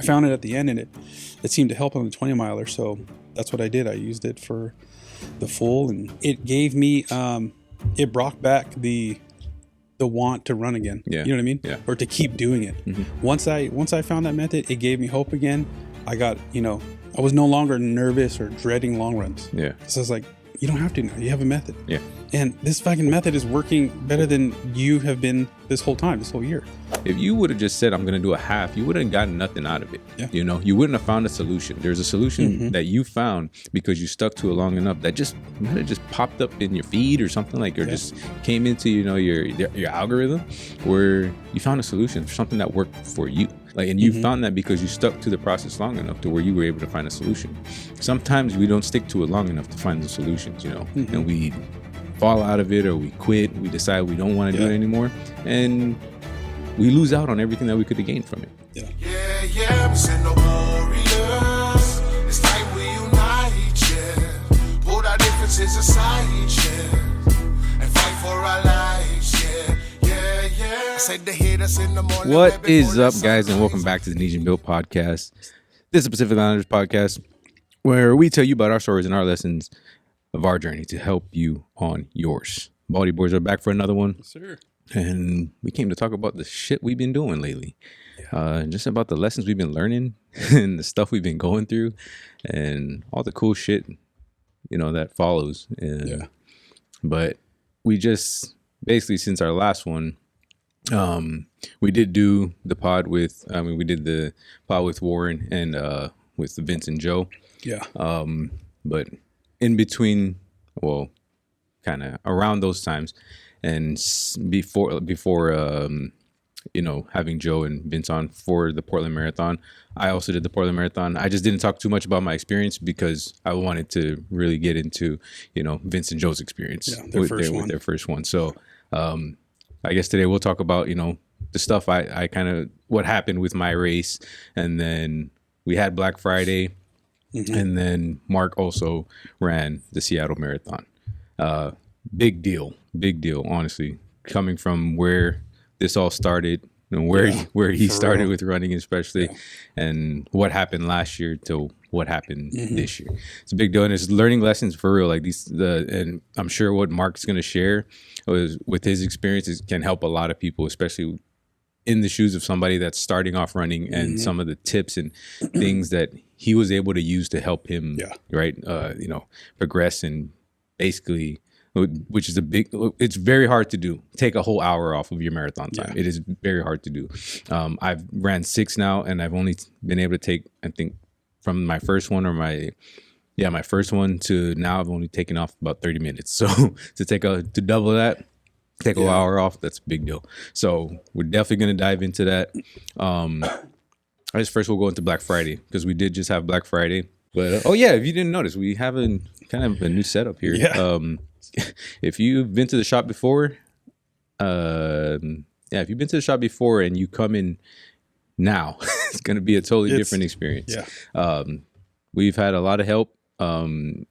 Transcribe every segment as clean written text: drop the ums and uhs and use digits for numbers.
found it at the end, and it seemed to help on the 20 miler. So that's what I did. I used it for the full, and it gave me, it brought back the want to run again. Yeah. You know what I mean? Yeah. Or to keep doing it. Mm-hmm. Once I found that method, it gave me hope again. I got, I was no longer nervous or dreading long runs. Yeah. So I was like, you don't have to now. You have a method. Yeah. And this fucking method is working better than you have been this whole year. If you would have just said, I'm going to do a half, you wouldn't have gotten nothing out of it. Yeah. You wouldn't have found a solution. There's a solution that you found because you stuck to it long enough that might have just popped up in your feed or something, like, or just came into, your algorithm, where you found a solution for something that worked for you. Like, and you found that because you stuck to the process long enough to where you were able to find a solution. Sometimes we don't stick to it long enough to find the solutions, and we fall out of it, or we quit. We decide we don't want to do it anymore, and we lose out on everything that we could have gained from it. Yeah, send the warriors. It's time we unite, yeah. Put our differences aside, yeah, and fight for our lives, yeah. I said the haters in the morning. What is up, guys, and welcome back to the Nesian Built Podcast. This is a Pacific Islanders podcast where we tell you about our stories and our lessons of our journey to help you on yours. Baldy Boys are back for another one. Yes, sir. And we came to talk about the shit we've been doing lately. Just about the lessons we've been learning and the stuff we've been going through and all the cool shit, that follows. But we just basically, since our last one, we did do the pod with, we did the pod with Warren and with Vince and Joe. Yeah. But in between, well, kind of around those times, and before having Joe and Vince on for the Portland Marathon, I also did the Portland Marathon. I just didn't talk too much about my experience because I wanted to really get into Vince and Joe's experience with their first one. So I guess today we'll talk about the stuff I kind of what happened with my race, and then we had Black Friday. And then Mark also ran the Seattle Marathon. Big deal, honestly, coming from where this all started and where he started with running, especially, and what happened last year to what happened this year. It's a big deal, and it's learning lessons for real. Like and I'm sure what Mark's going to share with his experiences can help a lot of people, especially in the shoes of somebody that's starting off running, and some of the tips and things that he was able to use to help him, progress, and basically, which is it's very hard to do. Take a whole hour off of your marathon time. It is very hard to do. I've ran 6 now, and I've only been able to take, I think, from my first one my first one to now, I've only taken off about 30 minutes. So to double that, take a hour off, that's a big deal. So we're definitely going to dive into that. I guess first we'll go into Black Friday, because we did just have Black Friday. But if you didn't notice, we have a kind of a new setup here. If you've been to the shop before, if you've been to the shop before and you come in now, it's going to be a totally different experience. We've had a lot of help, and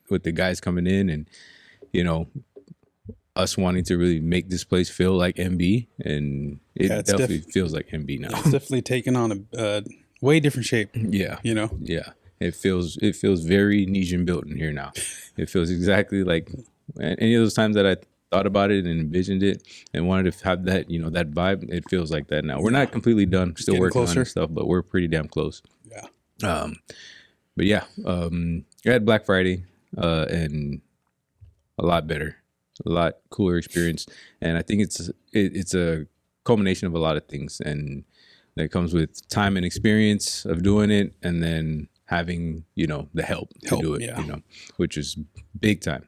with the guys coming in, and us wanting to really make this place feel like MB, and it definitely feels like MB now. It's definitely taken on a way different shape. It feels very Nesian built in here now. It feels exactly like any of those times that I thought about it and envisioned it and wanted to have that that vibe. It feels like that now. We're not completely done, still working on this stuff, but we're pretty damn close. We had Black Friday, and a lot better, a lot cooler experience, and I think it's a culmination of a lot of things, and that comes with time and experience of doing it, and then having the help to do it, which is big time.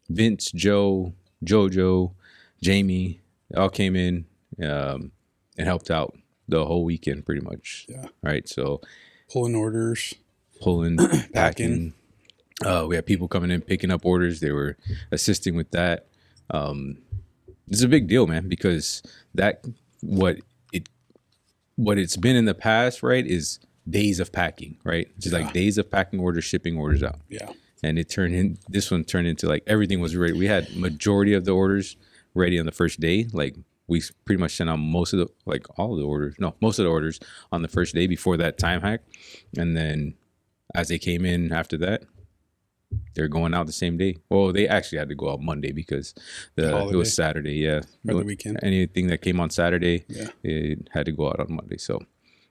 Vince, Joe, Jojo, Jamie, they all came in and helped out the whole weekend pretty much. Right, so pulling orders, packing. We had people coming in, picking up orders. They were assisting with that. It's a big deal, man, because what it's been in the past, right, is days of packing, right? Just like days of packing orders, shipping orders out. And this one turned into like everything was ready. We had majority of the orders ready on the first day, like we pretty much sent out most of the most of the orders on the first day before that time hack, and then as they came in after that, they're going out the same day. Well, they actually had to go out Monday because it was Saturday. Yeah, or the weekend. Anything that came on Saturday, it had to go out on Monday. So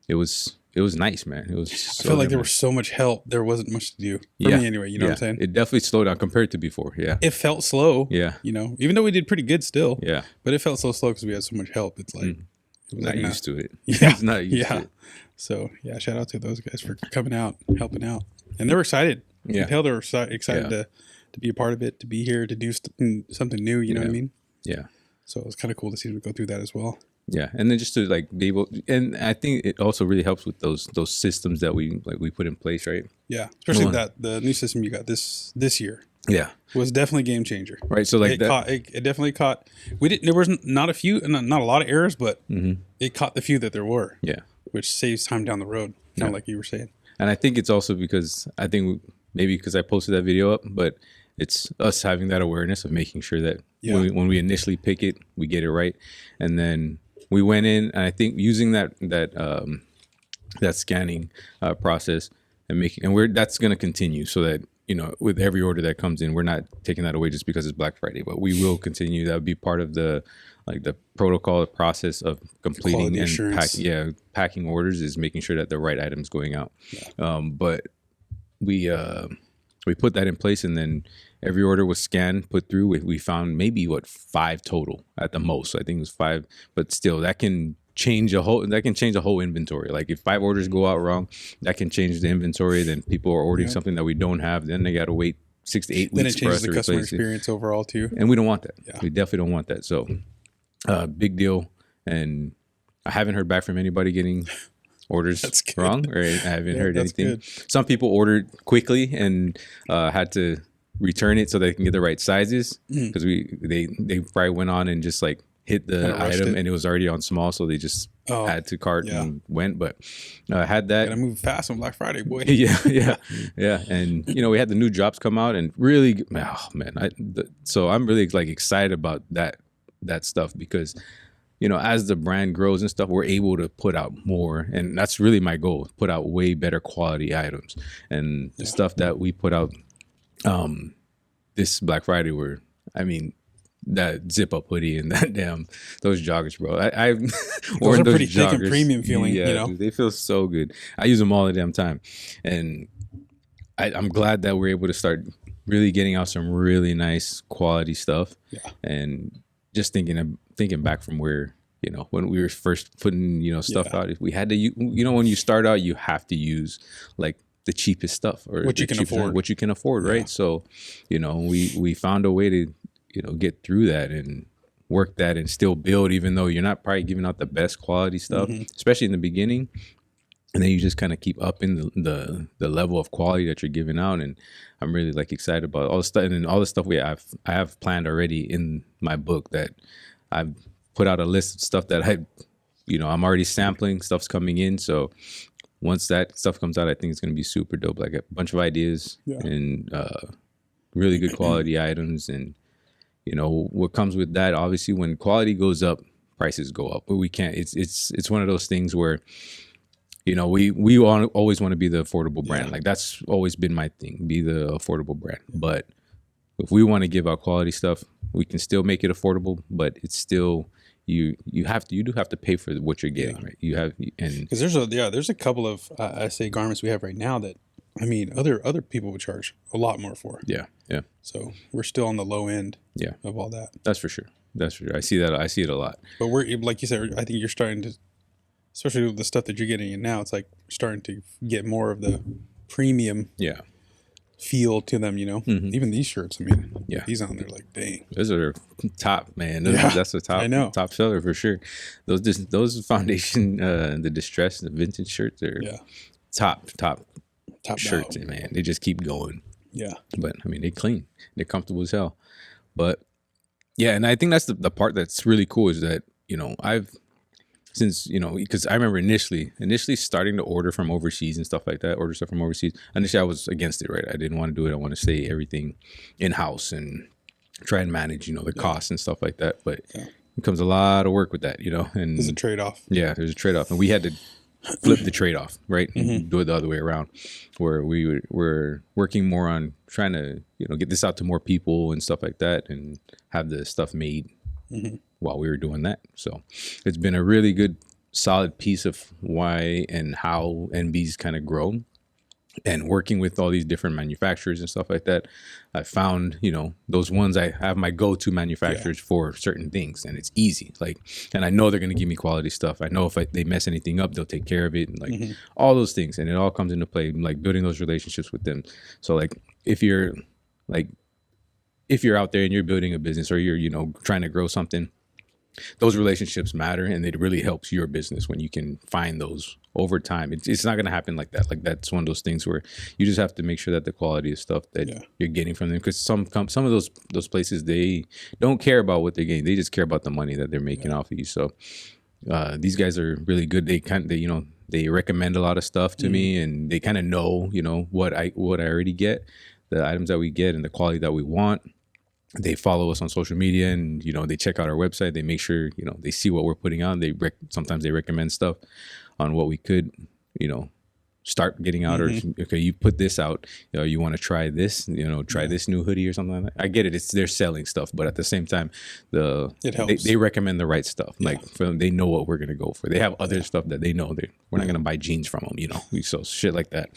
it was nice, man. It was. I feel like there was so much help. There wasn't much to do for me anyway. You know what I'm saying? It definitely slowed down compared to before. Yeah, it felt slow. Yeah, you know, even though we did pretty good still. Yeah, but it felt so slow because we had so much help. It's like not used to it. Yeah, it's not used to it. So yeah, shout out to those guys for coming out, helping out, and they were excited. You can tell they were excited to be a part of it, to be here, to do something new. You know what I mean? Yeah. So it was kind of cool to see them go through that as well. Yeah, and then just to like be able, and I think it also really helps with those systems that we put in place, right? Yeah, especially the new system you got this year. Yeah, was definitely a game changer. Right. So like it definitely caught. There was not a lot of errors, but it caught the few that there were. Yeah, which saves time down the road. Kind of like you were saying. And I think it's also because maybe because I posted that video up, but it's us having that awareness of making sure that when we initially pick it, we get it right. And then we went in, and I think using that scanning process and that's going to continue, so that, you know, with every order that comes in, we're not taking that away just because it's Black Friday, but we will continue. That would be part of the protocol, the process of completing and packing orders, is making sure that the right item's going out. Yeah. But we put that in place, and then every order was scanned, put through. We found maybe 5 total at the most. I think it was 5, but still that can change a whole inventory. Like if 5 orders go out wrong, that can change the inventory. Then people are ordering something that we don't have. Then they got to wait 6 to 8 weeks. Then it for changes us the to customer replace experience overall too. And we don't want that. Yeah. We definitely don't want that. So big deal. And I haven't heard back from anybody getting orders wrong, or I haven't heard anything. Good. Some people ordered quickly and had to return it so they can get the right sizes, because they probably went on and just like hit the item and it was already on small, so they just add to cart and went. But had that. Gotta move fast on Black Friday, boy. yeah. And you know, we had the new drops come out, and really, so I'm really like excited about that stuff, because you know, as the brand grows and stuff, we're able to put out more, and that's really my goal: put out way better quality items. And the stuff that we put out this Black Friday that zip up hoodie and those joggers, bro. I those are pretty thick and premium feeling. Yeah, you know, dude, they feel so good. I use them all the damn time, and I'm glad that we're able to start really getting out some really nice quality stuff. Yeah, and just thinking back from where, you know, when we were first putting, you know, stuff out, we had to, you know, when you start out, you have to use like the cheapest stuff, or what you can afford, right? So, you know, we found a way to, you know, get through that and work that and still build, even though you're not probably giving out the best quality stuff, especially in the beginning. And then you just kind of keep upping the level of quality that you're giving out. And I'm really like excited about all the stuff, and then all the stuff I have planned already in my book, that I've put out a list of stuff that I'm already sampling. Stuff's coming in. So once that stuff comes out, I think it's going to be super dope. Like a bunch of ideas and really good quality items. And, you know, what comes with that, obviously, when quality goes up, prices go up. But we can't, it's one of those things where, you know, we always want to be the affordable brand. Like that's always been my thing, be the affordable brand. But if we want to give out quality stuff, we can still make it affordable, but it's still, you do have to pay for what you're getting, right? You have, and because there's a couple of I say garments we have right now that, I mean, other people would charge a lot more for. Yeah. So we're still on the low end. Of all that. That's for sure. I see that. I see it a lot. But we're, like you said, I think you're starting to, especially with the stuff that you're getting in now, it's like starting to get more of the premium feel to them, you know. Even these shirts, I mean, these on there, like, dang, those are top, man. That's the top. I know. Top seller for sure. Those foundation, the distressed, the vintage shirts are top shirts, man. They just keep going. But I mean, they clean, they're comfortable as hell. But yeah, and I think that's the part that's really cool, is that, you know, since, you know, because I remember initially starting to order from overseas and stuff like that, order stuff from overseas. Initially, I was against it, right? I didn't want to do it. I want to stay everything in-house and try and manage, you know, the costs and stuff like that. But comes a lot of work with that, you know. And there's a trade-off. Yeah, there's a trade-off, and we had to flip the trade-off, right? Mm-hmm. Do it the other way around, where we're working more on trying to, you know, get this out to more people and stuff like that, and have the stuff made while we were doing that. So it's been a really good, solid piece of why and how NB's kind of grown. And working with all these different manufacturers and stuff like that, I found, you know, those ones I have my go-to manufacturers for certain things, and it's easy. Like, and I know they're going to give me quality stuff. I know if they mess anything up, they'll take care of it, and like all those things. And it all comes into play, like building those relationships with them. So like, if you're out there and you're building a business, or you're, you know, trying to grow something, those relationships matter, and it really helps your business when you can find those over time. It's not going to happen like that. Like, that's one of those things where you just have to make sure that the quality of stuff that you're getting from them, because some of those places, they don't care about what they're getting. They just care about the money that they're making off of you. So these guys are really good. They recommend a lot of stuff to me, and they kind of know, you know, what I already get, the items that we get, and the quality that we want. They follow us on social media, and, you know, they check out our website. They make sure, you know, they see what we're putting on. Sometimes they recommend stuff on what we could, you know, start getting out, or, okay, you put this out, you know, you want to try this, you know, try this new hoodie or something like that. I get it. They're selling stuff, but at the same time, it helps. They recommend the right stuff. Yeah. Like, for them, they know what we're going to go for. They have other stuff that they know we're not going to buy jeans from them, you know, so shit like that.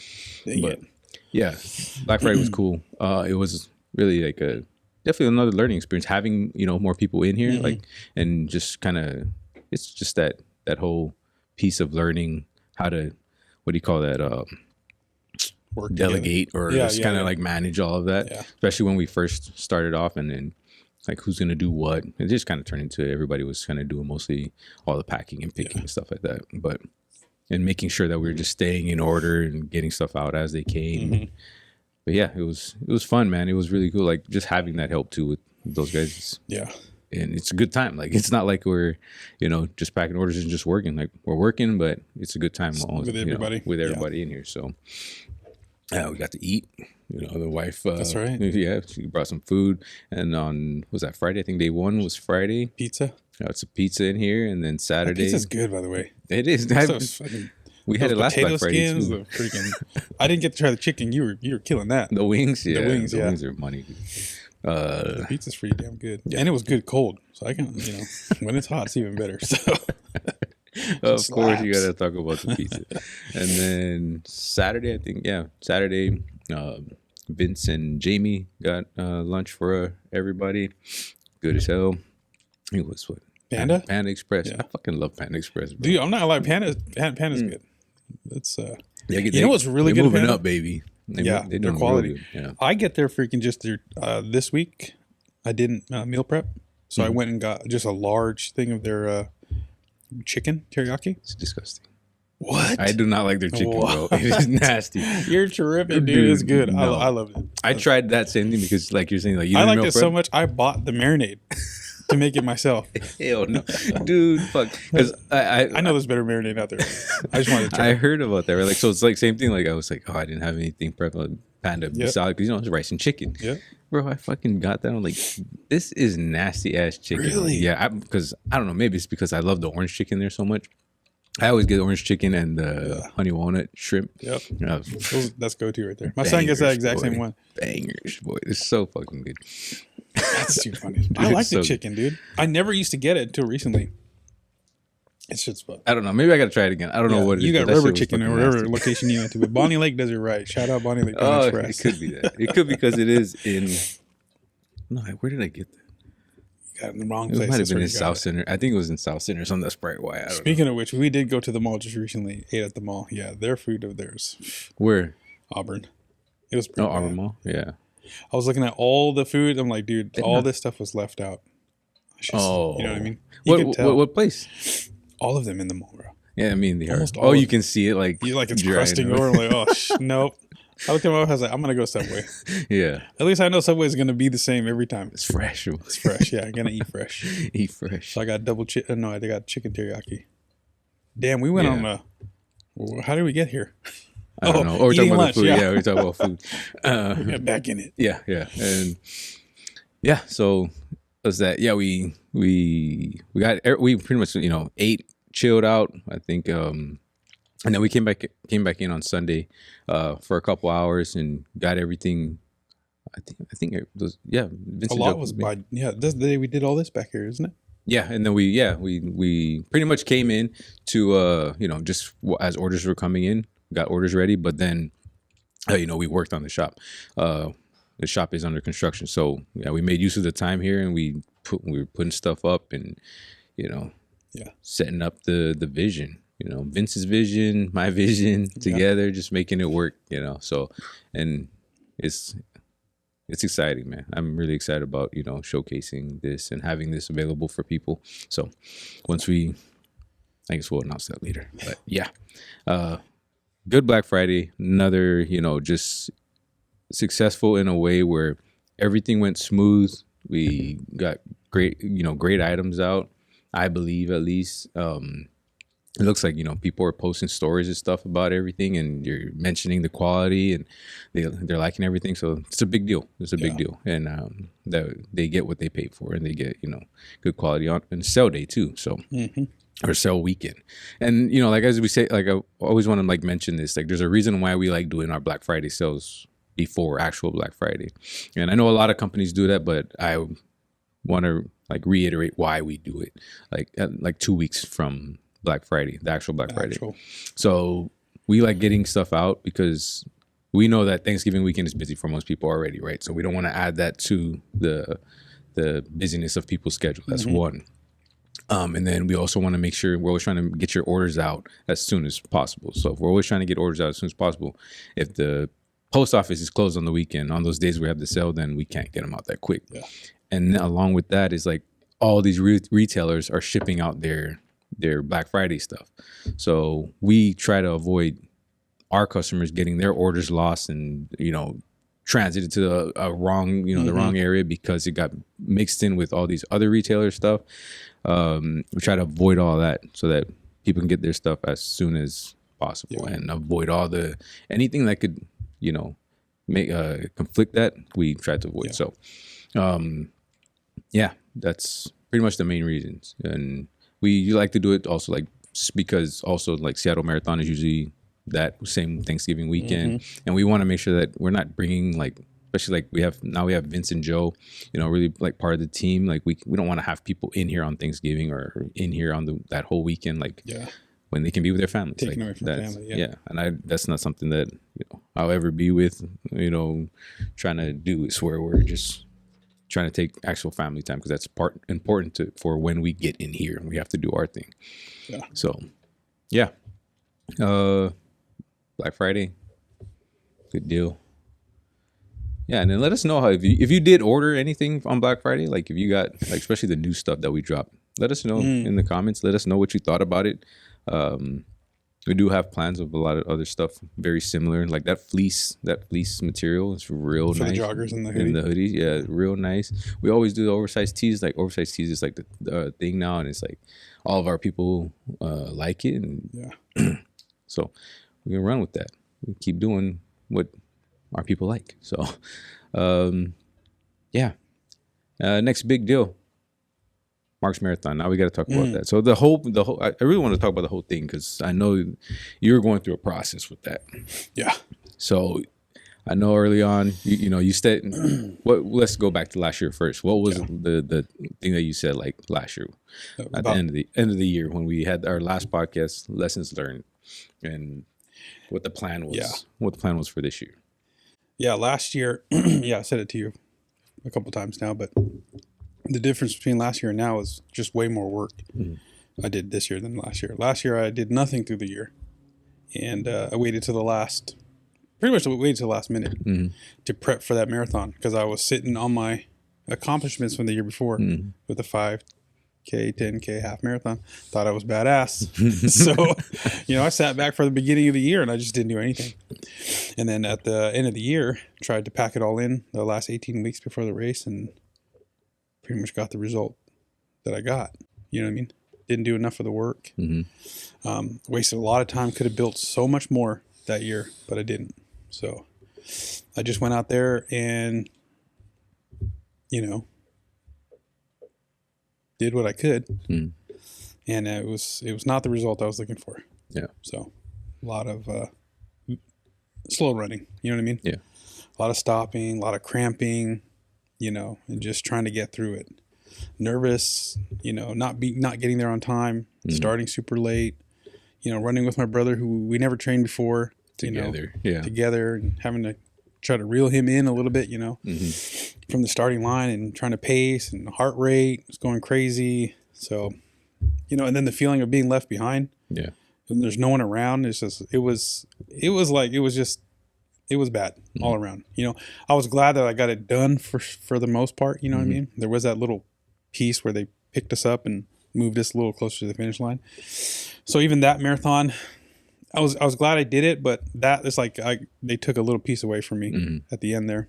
But yeah, Black Friday was cool. It was really like definitely another learning experience, having, you know, more people in here, like, and just kind of, it's just that whole piece of learning how to, what do you call that? Work delegate together. Or just kind of like manage all of that, especially when we first started off, and then like who's going to do what. It just kind of turned into everybody was kind of doing mostly all the packing and picking and stuff like that. And making sure that we were just staying in order and getting stuff out as they came. But yeah, it was fun, man. It was really cool. Like, just having that help too with those guys. Yeah. And it's a good time. Like, it's not like we're, you know, just packing orders and just working. Like, we're working, but it's a good time with everybody in here. So we got to eat. You know, the wife. That's right. Yeah, she brought some food. And on, was that Friday? I think day one was Friday. Pizza. It's a pizza in here, and then Saturday. Pizza's good, by the way. It is. We had it last Black Friday too. I didn't get to try the chicken. You were killing that. The wings, yeah. The wings are money. The pizza's pretty damn good, and it was good cold. So I can, you know, when it's hot, it's even better. So of course, you got to talk about the pizza. And then Saturday, I think, Saturday, Vince and Jamie got lunch for everybody. Good as hell. It was what? Panda Express. I fucking love Panda Express, bro. Dude, I'm not like Panda's good. It's you know what's really good? Moving up, baby. They're quality. Really I get there freaking just this week. I didn't meal prep, so I went and got just a large thing of their chicken teriyaki. It's disgusting. What? I do not like their chicken, bro. It is nasty. You're terrific, dude. It's good. No. I love it. I tried that same thing because, like you're saying, like you I liked it so much. I bought the marinade to make it myself. Hell no, dude. Fuck. Because I know there's better marinade out there. I just wanted to try. I heard about that. Right? Like, so it's like same thing. Like, I was like, oh, I didn't have anything prepped on Panda salad because, you know, it's rice and chicken. Yeah. Bro, I fucking got that. I'm like, this is nasty ass chicken. Really? Yeah. Because I don't know. Maybe it's because I love the orange chicken there so much. I always get orange chicken and the honey walnut shrimp. Yep. That's go-to right there. My son gets that exact same one. Bangers, boy. It's so fucking good. That's too funny. I like the chicken, dude. I never used to get it until recently. It's just fun. I don't know. Maybe I got to try it again. I don't know what it is. You got river chicken or whatever location you went to. But Bonnie Lake does it right. Shout out Bonnie Lake Express. It could be that. It could be because it is in... No, where did I get that? Got in the wrong place. It might have been in South Center. I think it was in South Center. So that's probably why. Speaking of which, we did go to the mall just recently. Ate at the mall. Yeah, their food of theirs. Where? Auburn. It was pretty bad. Auburn Mall? Yeah. I was looking at all the food. I'm like, dude, all this stuff was left out. You know what I mean? What place? All of them in the mall, bro. Yeah, I mean, they are. Oh, you can see it like... You like it's crusting over. I'm like, oh, nope. I looked at my wife, I was like, I'm going to go Subway. Yeah. At least I know Subway is going to be the same every time. It's fresh. It's fresh, yeah. I'm going to eat fresh. Eat fresh. So I got I got chicken teriyaki. Damn, we went on how did we get here? I don't know. Or we're talking about lunch, food. Yeah, we're talking about food. We got back in it. Yeah. And so was that we pretty much ate, chilled out. I think and then we came back in on Sunday for a couple hours and got everything. I think it was Vincent a lot was by this the day we did all this back here, isn't it? Yeah, and then we pretty much came in to just as orders were coming in, got orders ready, but then we worked on the shop. The shop is under construction, so we made use of the time here, and we were putting stuff up and setting up the vision. Vince's vision, my vision together, just making it work. So, and it's exciting, man. I'm really excited about showcasing this and having this available for people. So once I guess we'll announce that later. But yeah, good Black Friday. Another just successful in a way where everything went smooth. We got great items out, I believe, at least. It looks like people are posting stories and stuff about everything, and you're mentioning the quality, and they're liking everything. So it's a big deal. It's a big deal, and that they get what they paid for, and they get good quality on and sale day too. So or sale weekend, and like as we say, like I always want to mention this. Like there's a reason why we like doing our Black Friday sales before actual Black Friday, and I know a lot of companies do that, but I want to reiterate why we do it. Like 2 weeks from Black Friday, the actual Black Friday. So we like getting stuff out because we know that Thanksgiving weekend is busy for most people already, right? So we don't want to add that to the busyness of people's schedule. That's one. And then we also want to make sure we're always trying to get your orders out as soon as possible. So if we're always trying to get orders out as soon as possible, if the post office is closed on the weekend, on those days we have the sale, then we can't get them out that quick. Yeah. And along with that is all these retailers are shipping out their Black Friday stuff. So we try to avoid our customers getting their orders lost and, transited to a wrong, the wrong area because it got mixed in with all these other retailer stuff. We try to avoid all that so that people can get their stuff as soon as possible and avoid anything that could, make conflict that we try to avoid. So, that's pretty much the main reasons. And we like to do it also because also Seattle Marathon is usually that same Thanksgiving weekend, and we want to make sure that we're not bringing especially we have Vince and Joe, really part of the team. We don't want to have people in here on Thanksgiving or in here on that whole weekend, when they can be with their families. Taking away from family, and that's not something that I'll ever be with. Trying to do is where we're just trying to take actual family time because that's important for when we get in here and we have to do our thing. Yeah. So, yeah. Black Friday, good deal. Yeah, and then let us know if you did order anything on Black Friday, if you got especially the new stuff that we dropped. Let us know in the comments. Let us know what you thought about it. We do have plans of a lot of other stuff very similar, like that fleece material is real nice. For the joggers and the hoodies, yeah, real nice. We always do the oversized tees. Oversized tees is the thing now, and it's all of our people like it, and so we're gonna run with that. We keep doing what our people like. So, next big deal. Mark's Marathon. Now we got to talk about that. So the whole. I really want to talk about the whole thing because I know you're going through a process with that. Yeah. So I know early on, you said, let's go back to last year first. What was the thing that you said last year at the end of the year when we had our last podcast, lessons learned, and what the plan was? Yeah. What the plan was for this year? Yeah, last year. I said it to you a couple times now, but. The difference between last year and now is just way more work I did this year than last year. Last year, I did nothing through the year. And I waited till the last minute to prep for that marathon because I was sitting on my accomplishments from the year before with the 5K, 10K half marathon. Thought I was badass. So, I sat back for the beginning of the year and I just didn't do anything. And then at the end of the year, tried to pack it all in the last 18 weeks before the race and pretty much got the result that I got. You know what I mean? Didn't do enough of the work. Wasted a lot of time. Could have built so much more that year, but I didn't. So I just went out there and, did what I could, Mm. and it was not the result I was looking for. Yeah. So a lot of slow running, you know what I mean? Yeah. A lot of stopping, a lot of cramping, and just trying to get through it. Nervous, not getting there on time, starting super late, running with my brother who we never trained before, Together, together, and having to try to reel him in a little bit, from the starting line, and trying to pace, and heart rate was going crazy. So, and then the feeling of being left behind. Yeah. And there's no one around. It's just, it was bad all around. I was glad that I got it done for the most part. You know what I mean? There was that little piece where they picked us up and moved us a little closer to the finish line. So even that marathon, I was glad I did it, but that is like they took a little piece away from me at the end there.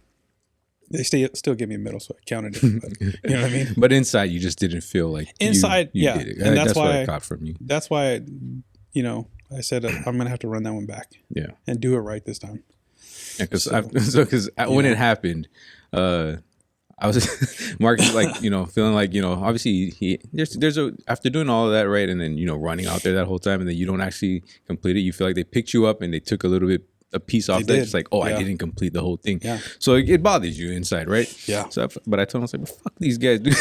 They still gave me a medal, so I counted it. But, you know what I mean? But inside, you just didn't feel like inside, you yeah, did it. And that's what why I caught from you. That's why, I said I'm gonna have to run that one back. Yeah, and do it right this time. Yeah, because when it happened, I was Mark is like, feeling like, obviously there's after doing all of that, right, and then running out there that whole time, and then you don't actually complete it, you feel like they picked you up and they took a piece off that. It's like, I didn't complete the whole thing. Yeah. So it bothers you inside, right? Yeah. So but I told him, I was like, well, fuck these guys, dude.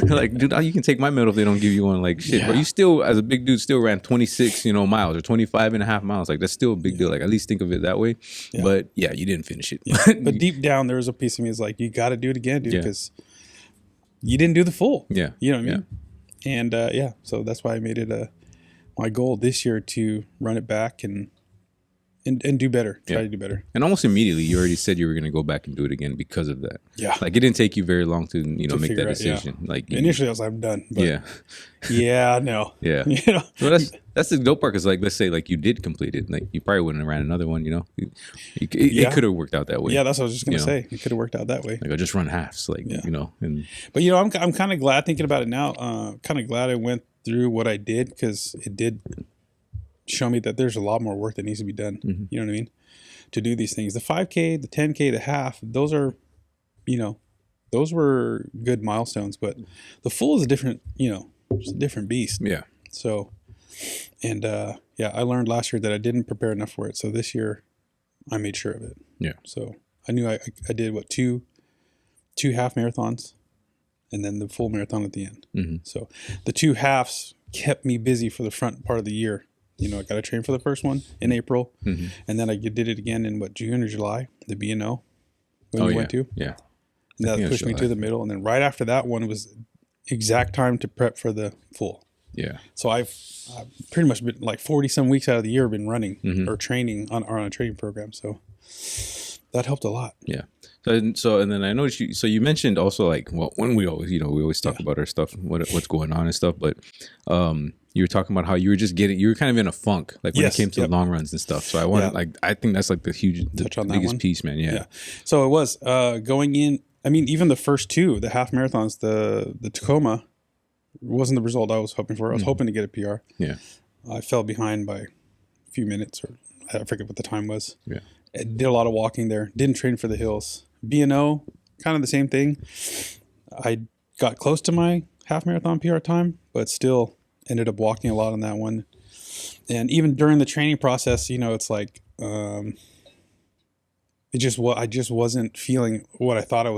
They're like, dude, you can take my medal if they don't give you one. Like, shit, but you still, as a big dude, still ran 26, miles or 25 and a half miles. Like, that's still a big deal. Like, at least think of it that way. Yeah. But yeah, you didn't finish it. Yeah. But deep down, there was a piece of me is like, you got to do it again, dude, because you didn't do the full. Yeah. You know what I mean? And so that's why I made it my goal this year to run it back and do better. Try to do better. And almost immediately, you already said you were going to go back and do it again because of that. Yeah. Like, it didn't take you very long to make that decision. Yeah. Like, initially, I was like, I'm done. But no. Yeah. Well, that's the dope part. Because, like, let's say like you did complete it. Like, you probably wouldn't have ran another one. It could have worked out that way. Yeah, that's what I was just gonna say. It could have worked out that way. Like, I just run halves. Like, But I'm kind of glad thinking about it now. Kind of glad I went through what I did, because it did show me that there's a lot more work that needs to be done. You know what I mean? To do these things. The 5K, the 10K, the half, those are, those were good milestones, but the full is a different, it's a different beast. Yeah. So, and I learned last year that I didn't prepare enough for it. So this year I made sure of it. Yeah. So I knew I did two half marathons and then the full marathon at the end. So the 2 halves kept me busy for the front part of the year. I got to train for the first one in April, and then I did it again in June or July, the B&O when we went to. Yeah. And that pushed me to the middle. And then right after that one was exact time to prep for the full. Yeah. So I've pretty much been like 40 some weeks out of the year been running or training on a training program. So that helped a lot. Yeah. So and then I noticed you mentioned also, like, well, when we always talk about our stuff, what's going on and stuff, but you were talking about how you were kind of in a funk, like when it came to the long runs and stuff. So I think that's like the biggest piece, man. Yeah. So it was going in. I mean, even the first 2, the half marathons, the Tacoma wasn't the result I was hoping for. I was hoping to get a PR. Yeah. I fell behind by a few minutes, or I forget what the time was. Yeah. I did a lot of walking there. Didn't train for the hills. B&O, kind of the same thing. I got close to my half marathon PR time, but still ended up walking a lot on that one. And even during the training process, it's like I just wasn't feeling what I thought I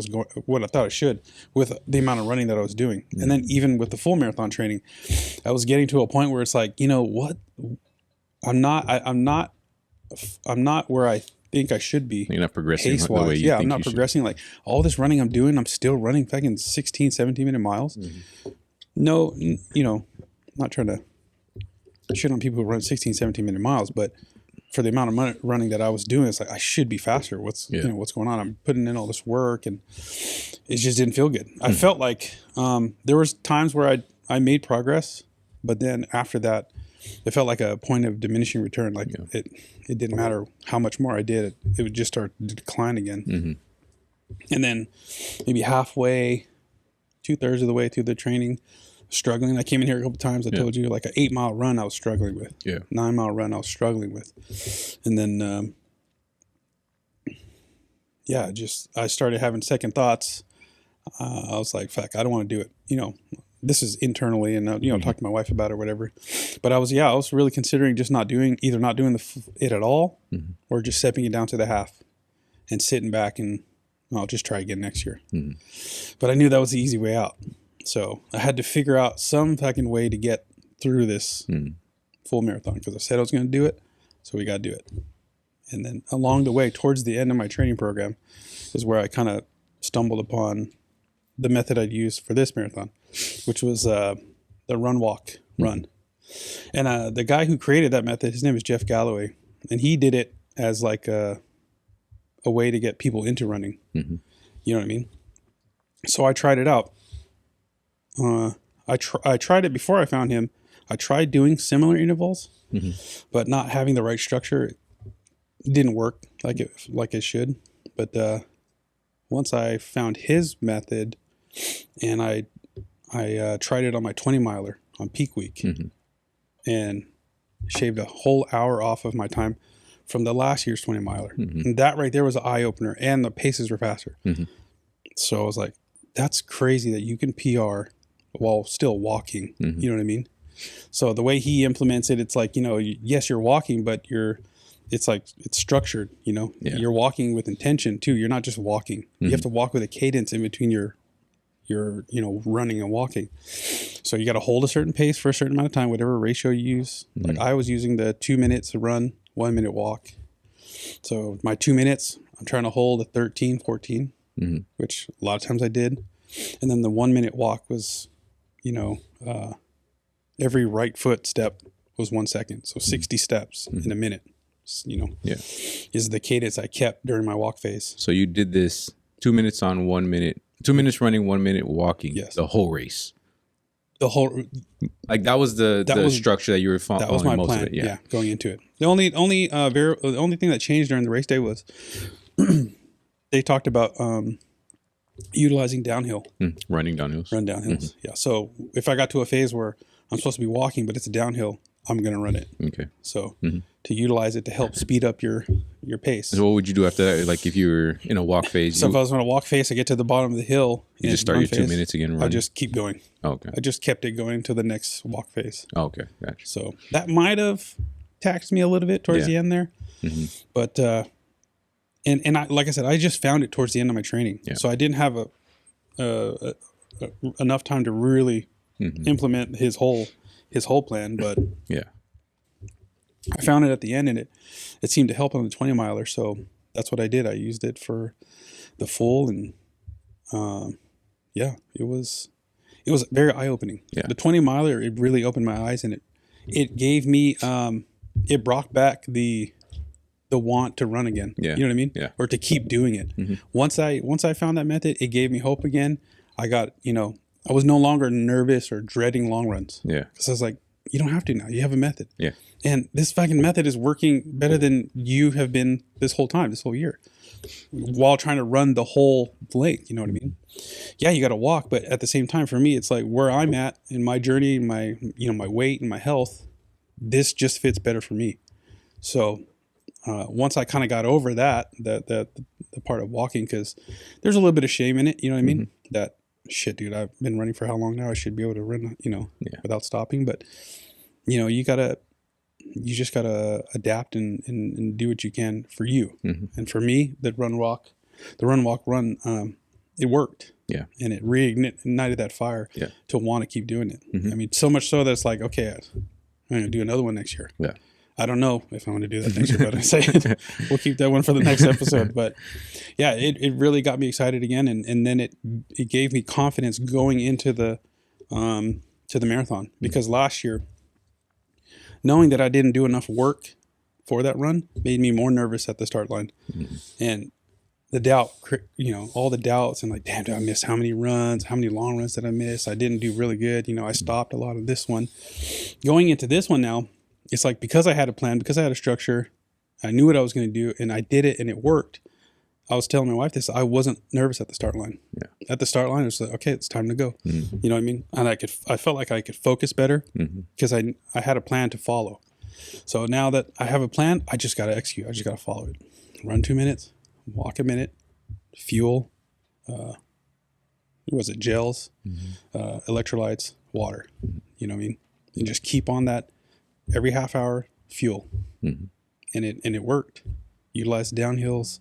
should with the amount of running that I was doing. And then even with the full marathon training, I was getting to a point where it's like, what? I'm not where I think I should be. You're not progressing the way you think I'm not progressing. Like, all this running I'm doing, I'm still running fucking 16, 17 minute miles. No, not trying to shit on people who run 16, 17 minute miles, but for the amount of running that I was doing, it's like, I should be faster. What's going on? I'm putting in all this work and it just didn't feel good. I felt like there was times where I made progress, but then after that, it felt like a point of diminishing return. Like it didn't matter how much more I did, it would just start to decline again. And then maybe halfway, 2/3 of the way through the training, struggling. I came in here a couple times. I told you, like, an 8-mile run I was struggling with. 9-mile run I was struggling with. And then, I started having second thoughts. I was like, fuck, I don't want to do it. this is internally, and talk to my wife about it or whatever. But I was really considering just not doing it at all, or just stepping it down to the half and sitting back and I'll just try again next year. But I knew that was the easy way out. So I had to figure out some fucking way to get through this full marathon, because I said I was going to do it. So we got to do it. And then along the way, towards the end of my training program, is where I kind of stumbled upon the method I'd used for this marathon, which was the run. And the guy who created that method, his name is Jeff Galloway, and he did it as like a way to get people into running. You know what I mean? So I tried it out. I tried it before I found him. I tried doing similar intervals, but not having the right structure. It didn't work like it should. But once I found his method, and I tried it on my 20 miler on peak week, and shaved a whole hour off of my time from the last year's 20 miler. And that right there was an eye opener, and the paces were faster. So I was like, that's crazy that you can PR while still walking. You know what I mean? So the way he implements it, it's like, yes, you're walking, but it's structured, you're walking with intention too. You're not just walking. You have to walk with a cadence in between your running and walking. So you got to hold a certain pace for a certain amount of time, whatever ratio you use. Like I was using the 2 minutes to run, 1 minute walk. So my 2 minutes, I'm trying to hold a 13, 14, which a lot of times I did. And then the 1 minute walk was, every right foot step was 1 second. So 60 steps in a minute, is the cadence I kept during my walk phase. So you did this 2 minutes on 1 minute, 2 minutes running, 1 minute walking, yes, the whole race. The whole, like that was the structure that you were following. That was my most plan. Of it, yeah, going into it. The only thing that changed during the race day was they talked about utilizing downhill, running downhills, run downhills. Yeah. So if I got to a phase where I'm supposed to be walking, but it's a downhill, I'm going to run it. Okay. So to utilize it to help speed up your pace. So what would you do after that? Like if you were in a walk phase? So if I was in a walk phase, I get to the bottom of the hill. You just start your 2 minutes again running? I just keep going. Oh, okay. I just kept it going to the next walk phase. Oh, okay. Gotcha. So that might have taxed me a little bit towards the end there. But, and I, like I said, I just found it towards the end of my training. Yeah. So I didn't have enough time to really implement his whole plan, but yeah, I found it at the end, and it seemed to help on the 20 miler. So that's what I did. I used it for the full, and it was very eye opening. Yeah. The 20 miler, it really opened my eyes, and it gave me it brought back the want to run again. Yeah. You know what I mean? Yeah. Or to keep doing it. Once I found that method, it gave me hope again. I got, I was no longer nervous or dreading long runs. Yeah. Because I was like, you don't have to now. You have a method. Yeah. And this fucking method is working better than you have been this whole year, while trying to run the whole length. You know what I mean? Yeah, you got to walk, but at the same time, for me, it's like where I'm at in my journey, my weight and my health, this just fits better for me. So once I kind of got over that, the part of walking, because there's a little bit of shame in it. You know what I mean? That shit, dude, I've been running for how long now? I should be able to run, without stopping. But you just gotta adapt and do what you can for you. And for me, the run walk, it worked. Yeah. And it reignited that fire to want to keep doing it. I mean, so much so that it's like, okay, I'm going to do another one next year. Yeah. I don't know if I'm going to do that next year, but I say it. We'll keep that one for the next episode. But yeah, it really got me excited again. And then it gave me confidence going into the marathon, because last year, knowing that I didn't do enough work for that run made me more nervous at the start line. And the doubt, all the doubts, and like, damn, did I miss how many runs? How many long runs did I miss? I didn't do really good. I stopped a lot of this one. Going into this one now, it's like, because I had a plan, because I had a structure, I knew what I was going to do, and I did it, and it worked. I was telling my wife this, I wasn't nervous at the start line. Yeah. At the start line, it was like, okay, it's time to go. You know what I mean? And I felt like I could focus better because I had a plan to follow. So now that I have a plan, I just got to execute. I just got to follow it. Run 2 minutes, walk a minute, fuel, was it gels, electrolytes, water. You know what I mean? And just keep on that every half hour, fuel. And it worked. Utilize the downhills,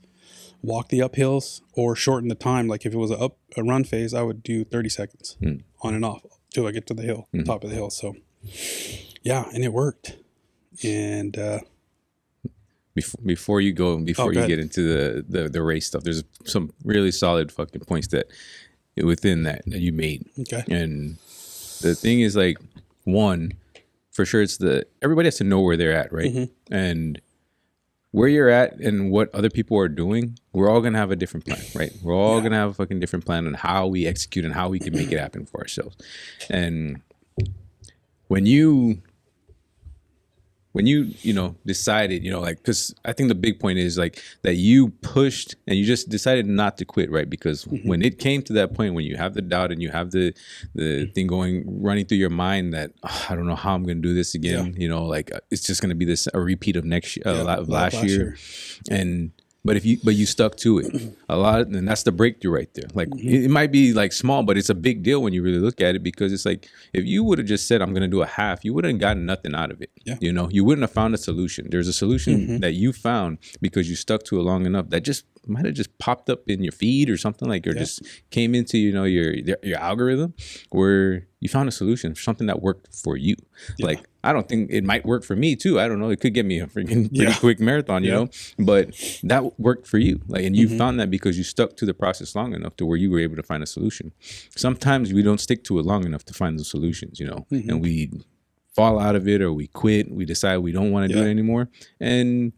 walk the uphills, or shorten the time. Like if it was a run phase, I would do 30 seconds on and off till I get to the hill, top of the hill. So yeah, and it worked. And before you get into the race stuff, there's some really solid fucking points that within that you made. Okay. And the thing is, like, one, for sure, it's everybody has to know where they're at, right? And where you're at and what other people are doing, we're all going to have a different plan, right? We're all going to have a fucking different plan on how we execute and how we can make it happen for ourselves. And when you decided, like, because I think the big point is like that you pushed and you just decided not to quit, right? Because when it came to that point, when you have the doubt and you have the thing running through your mind that I don't know how I'm going to do this again, like it's just going to be a repeat of last year. But you stuck to it a lot, and that's the breakthrough right there. Like it might be like small, but it's a big deal when you really look at it, because it's like if you would have just said I'm going to do a half, you wouldn't have gotten nothing out of it. Yeah. You wouldn't have found a solution. There's a solution that you found because you stuck to it long enough that just might have just popped up in your feed or something, like, or just came into your algorithm where you found a solution for something that worked for you. Like I don't think it might work for me too. I don't know. It could get me a freaking pretty quick marathon, you know, but that worked for you. Like, and you found that because you stuck to the process long enough to where you were able to find a solution. Sometimes we don't stick to it long enough to find the solutions, and we fall out of it, or we quit. We decide we don't want to do it anymore, and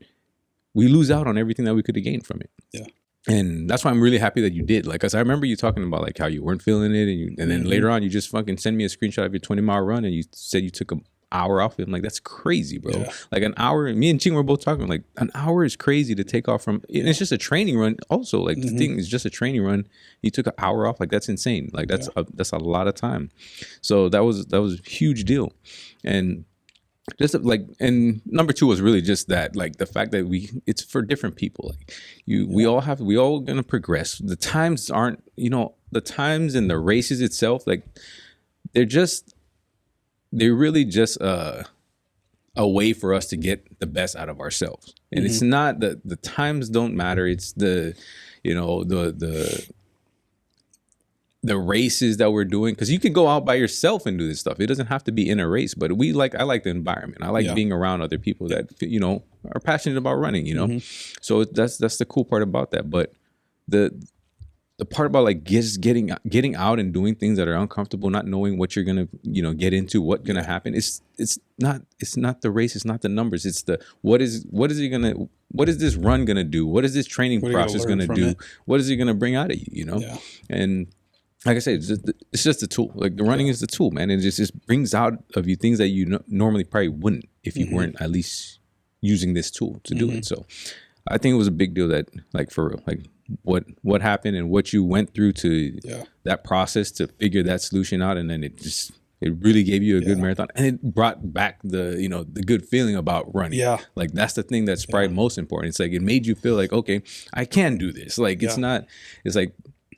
we lose out on everything that we could have gained from it. Yeah. And that's why I'm really happy that you did. Like, cause I remember you talking about like how you weren't feeling it, and then later on you just fucking send me a screenshot of your 20-mile run, and you said you took an hour off it. I'm like, that's crazy, bro. Yeah. Like an hour. Me and Ching were both talking like an hour is crazy to take off from. And it's just a training run. Also, like the thing is just a training run. You took an hour off. Like that's insane. Like that's a lot of time. So that was a huge deal, and. Just like, and number two was really just that, like the fact that it's for different people. Like we all gonna progress. The times aren't, the times and the races itself, like they're really just a way for us to get the best out of ourselves. And it's not the times don't matter. It's the races that we're doing, because you can go out by yourself and do this stuff. It doesn't have to be in a race, but I like the environment. I like being around other people that, are passionate about running, So that's the cool part about that. But the part about like just getting out and doing things that are uncomfortable, not knowing what you're going to, get into, what's going to happen. It's not the race. It's not the numbers. It's what is this run going to do? What is this training process going to do? What is it going to bring out of you, Yeah. And like I said, it's just a tool. Like the running is the tool, man. It just brings out of you things that you normally probably wouldn't if you weren't at least using this tool to do it. So I think it was a big deal that, like, for real, like what happened and what you went through to that process to figure that solution out. And then it really gave you a good marathon, and it brought back the good feeling about running. Yeah. Like that's the thing that's probably most important. It's like, it made you feel like, okay, I can do this. Like it's like,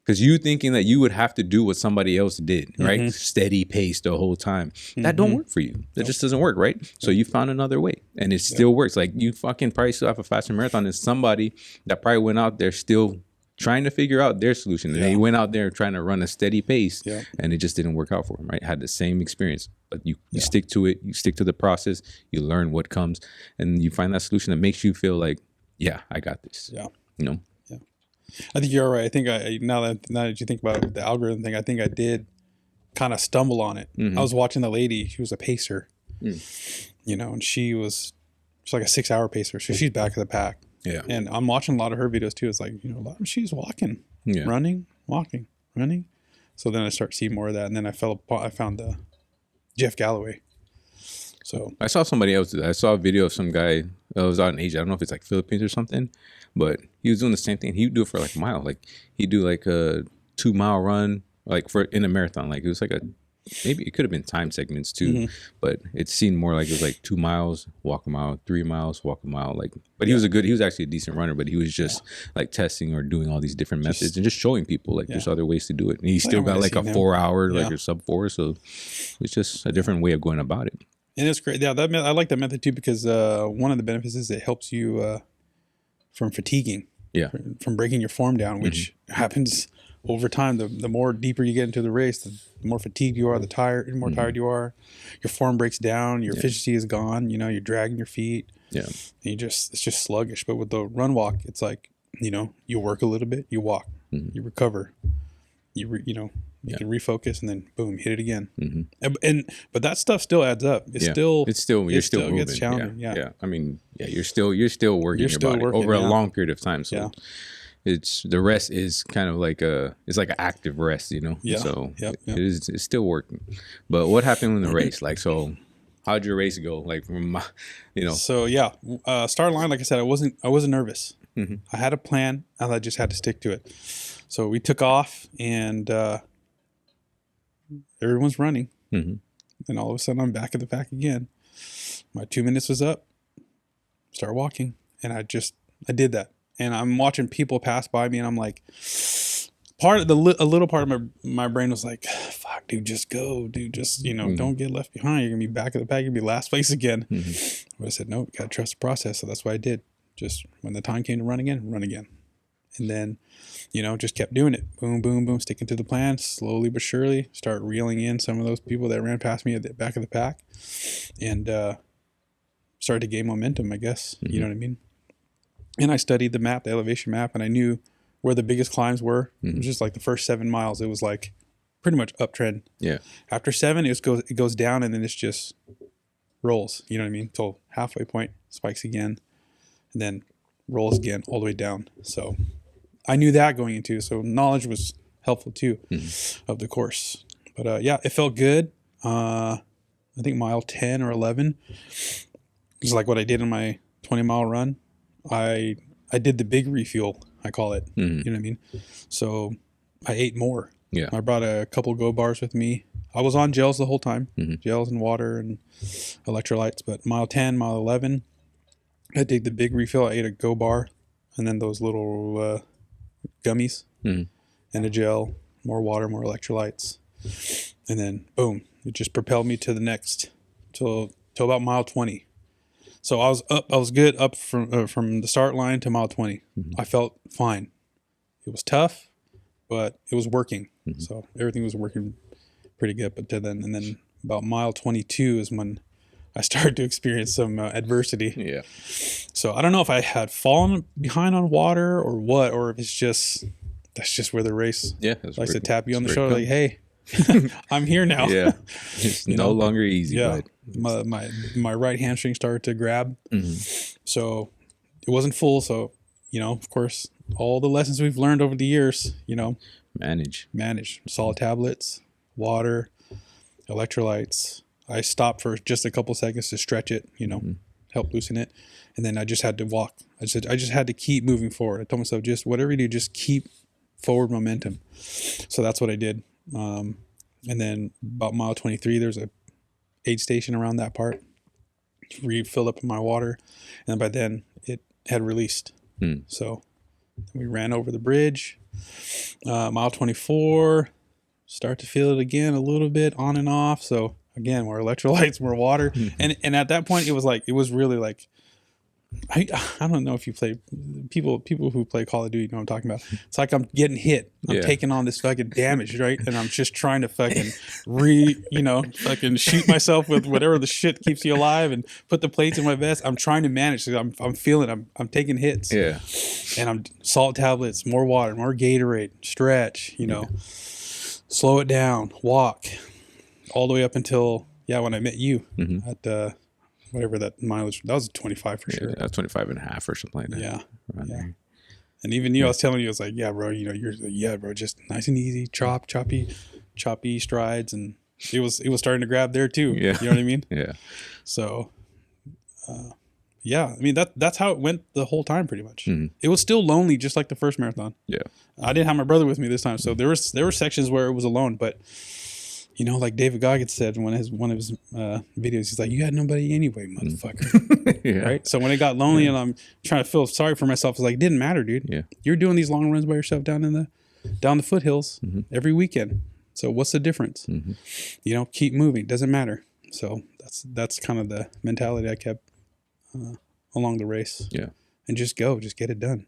because you thinking that you would have to do what somebody else did, right? Steady pace the whole time. That don't work for you. That just doesn't work, right? So you found another way, and it still works. Like you fucking probably still have a faster marathon than somebody that probably went out there still trying to figure out their solution. And they went out there trying to run a steady pace, and it just didn't work out for them, right? Had the same experience, but you stick to it. You stick to the process. You learn what comes, and you find that solution that makes you feel like, yeah, I got this. Yeah. I think you're right. I think now that you think about the algorithm thing, I think I did kind of stumble on it. I was watching the lady. She was a pacer, and she's like a 6-hour pacer. So she's back of the pack. Yeah. And I'm watching a lot of her videos too. It's like, she's walking, running, walking, running. So then I start seeing more of that. And then I found the Jeff Galloway. So I saw somebody else do that. I saw a video of some guy that was out in Asia. I don't know if it's like Philippines or something, but he was doing the same thing. He would do it for like a mile. Like he'd do like a 2-mile run, like in a marathon. Like it was like a maybe it could have been time segments too, but it seemed more like it was like 2 miles, walk a mile, 3 miles, walk a mile. Like, but he was actually a decent runner, but he was just like testing or doing all these different methods and just showing people like there's other ways to do it. And he still got like a 4 hour, like a sub 4. So it's just a different way of going about it. And it's great. Yeah, I like that method too, because one of the benefits is it helps you from fatiguing. Yeah. From breaking your form down, which happens over time. The more deeper you get into the race, the more fatigued you are, the more tired you are. Your form breaks down, your efficiency is gone, you're dragging your feet. Yeah. And it's just sluggish. But with the run walk, it's like, you work a little bit, you walk, you recover, you can refocus, and then boom, hit it again. But that stuff still adds up. You're still moving. Gets challenging. Yeah. I mean, you're still working your body over a long period of time. So it's the rest is kind of like it's like an active rest, Yeah. So it's still working. But what happened in the race? Like, so how'd your race go? Like from So start line, like I said, I wasn't nervous. I had a plan, and I just had to stick to it. So we took off, and everyone's running. And all of a sudden I'm back at the pack again. My 2 minutes was up. Start walking. And I did that. And I'm watching people pass by me, and I'm like, a little part of my brain was like, fuck, dude, just go, dude. Just, don't get left behind. You're going to be back at the pack. You're going to be last place again. But I said, no, got to trust the process. So that's what I did. Just when the time came to run again. And then, just kept doing it. Boom, boom, boom, sticking to the plan, slowly but surely. Start reeling in some of those people that ran past me at the back of the pack, and started to gain momentum, I guess. You know what I mean? And I studied the elevation map, and I knew where the biggest climbs were. It was just like the first 7 miles. It was like pretty much uptrend. Yeah. After 7, it goes down, and then it's just rolls. You know what I mean? Till halfway point, spikes again, and then rolls again all the way down. So I knew that going into, so knowledge was helpful too of the course. But it felt good. I think mile 10 or 11 is like what I did in my 20-mile run. I did the big refuel, I call it. You know what I mean? So I ate more. Yeah. I brought a couple Go bars with me. I was on gels the whole time, gels and water and electrolytes. But mile 10, mile 11, I did the big refill. I ate a Go bar, and then those little gummies and a gel, more water, more electrolytes. And then boom, it just propelled me to the next, till about mile 20. So I was good up from the start line to mile 20. I felt fine. It was tough, but it was working. So everything was working pretty good. But then about mile 22 is when I started to experience some adversity. Yeah. So I don't know if I had fallen behind on water or what, or if that's just where the race likes to tap you on the shoulder, like, hey, I'm here now. Yeah. It's no longer easy. Yeah. But my right hamstring started to grab. So it wasn't full. So, of course, all the lessons we've learned over the years, manage solid tablets, water, electrolytes. I stopped for just a couple seconds to stretch it, help loosen it. And then I just had to walk. I just had to keep moving forward. I told myself, just whatever you do, just keep forward momentum. So that's what I did. And then about mile 23, there's a aid station around that part. Refilled up my water. And by then it had released. So we ran over the bridge. Mile 24, start to feel it again a little bit on and off. So again, more electrolytes, more water. And at that point, it was really like, I don't know if you play, people who play Call of Duty know what I'm talking about. It's like I'm getting hit. I'm taking on this fucking damage, right? And I'm just trying to fucking fucking shoot myself with whatever the shit keeps you alive and put the plates in my vest. I'm trying to manage. I'm feeling, I'm taking hits. Yeah. And I'm salt tablets, more water, more Gatorade, stretch, slow it down, walk all the way up until, when I met you at, whatever that mileage, that was 25 for sure. That's 25 and a half or something like that. Yeah. And even you, I was telling you, I was like, yeah, bro, bro, just nice and easy, choppy strides. And it was starting to grab there too. Yeah. You know what I mean? Yeah. So, I mean, that's how it went the whole time pretty much. It was still lonely, just like the first marathon. Yeah. I didn't have my brother with me this time. So there were sections where it was alone, but You know, like David Goggins said in one of his videos, he's like, "You had nobody anyway, motherfucker." Yeah. Right. So when it got lonely and I'm trying to feel sorry for myself, it's like, it didn't matter, dude. Yeah. You're doing these long runs by yourself down the foothills every weekend. So what's the difference? You know, keep moving. Doesn't matter. So that's kind of the mentality I kept along the race. Yeah. And just get it done.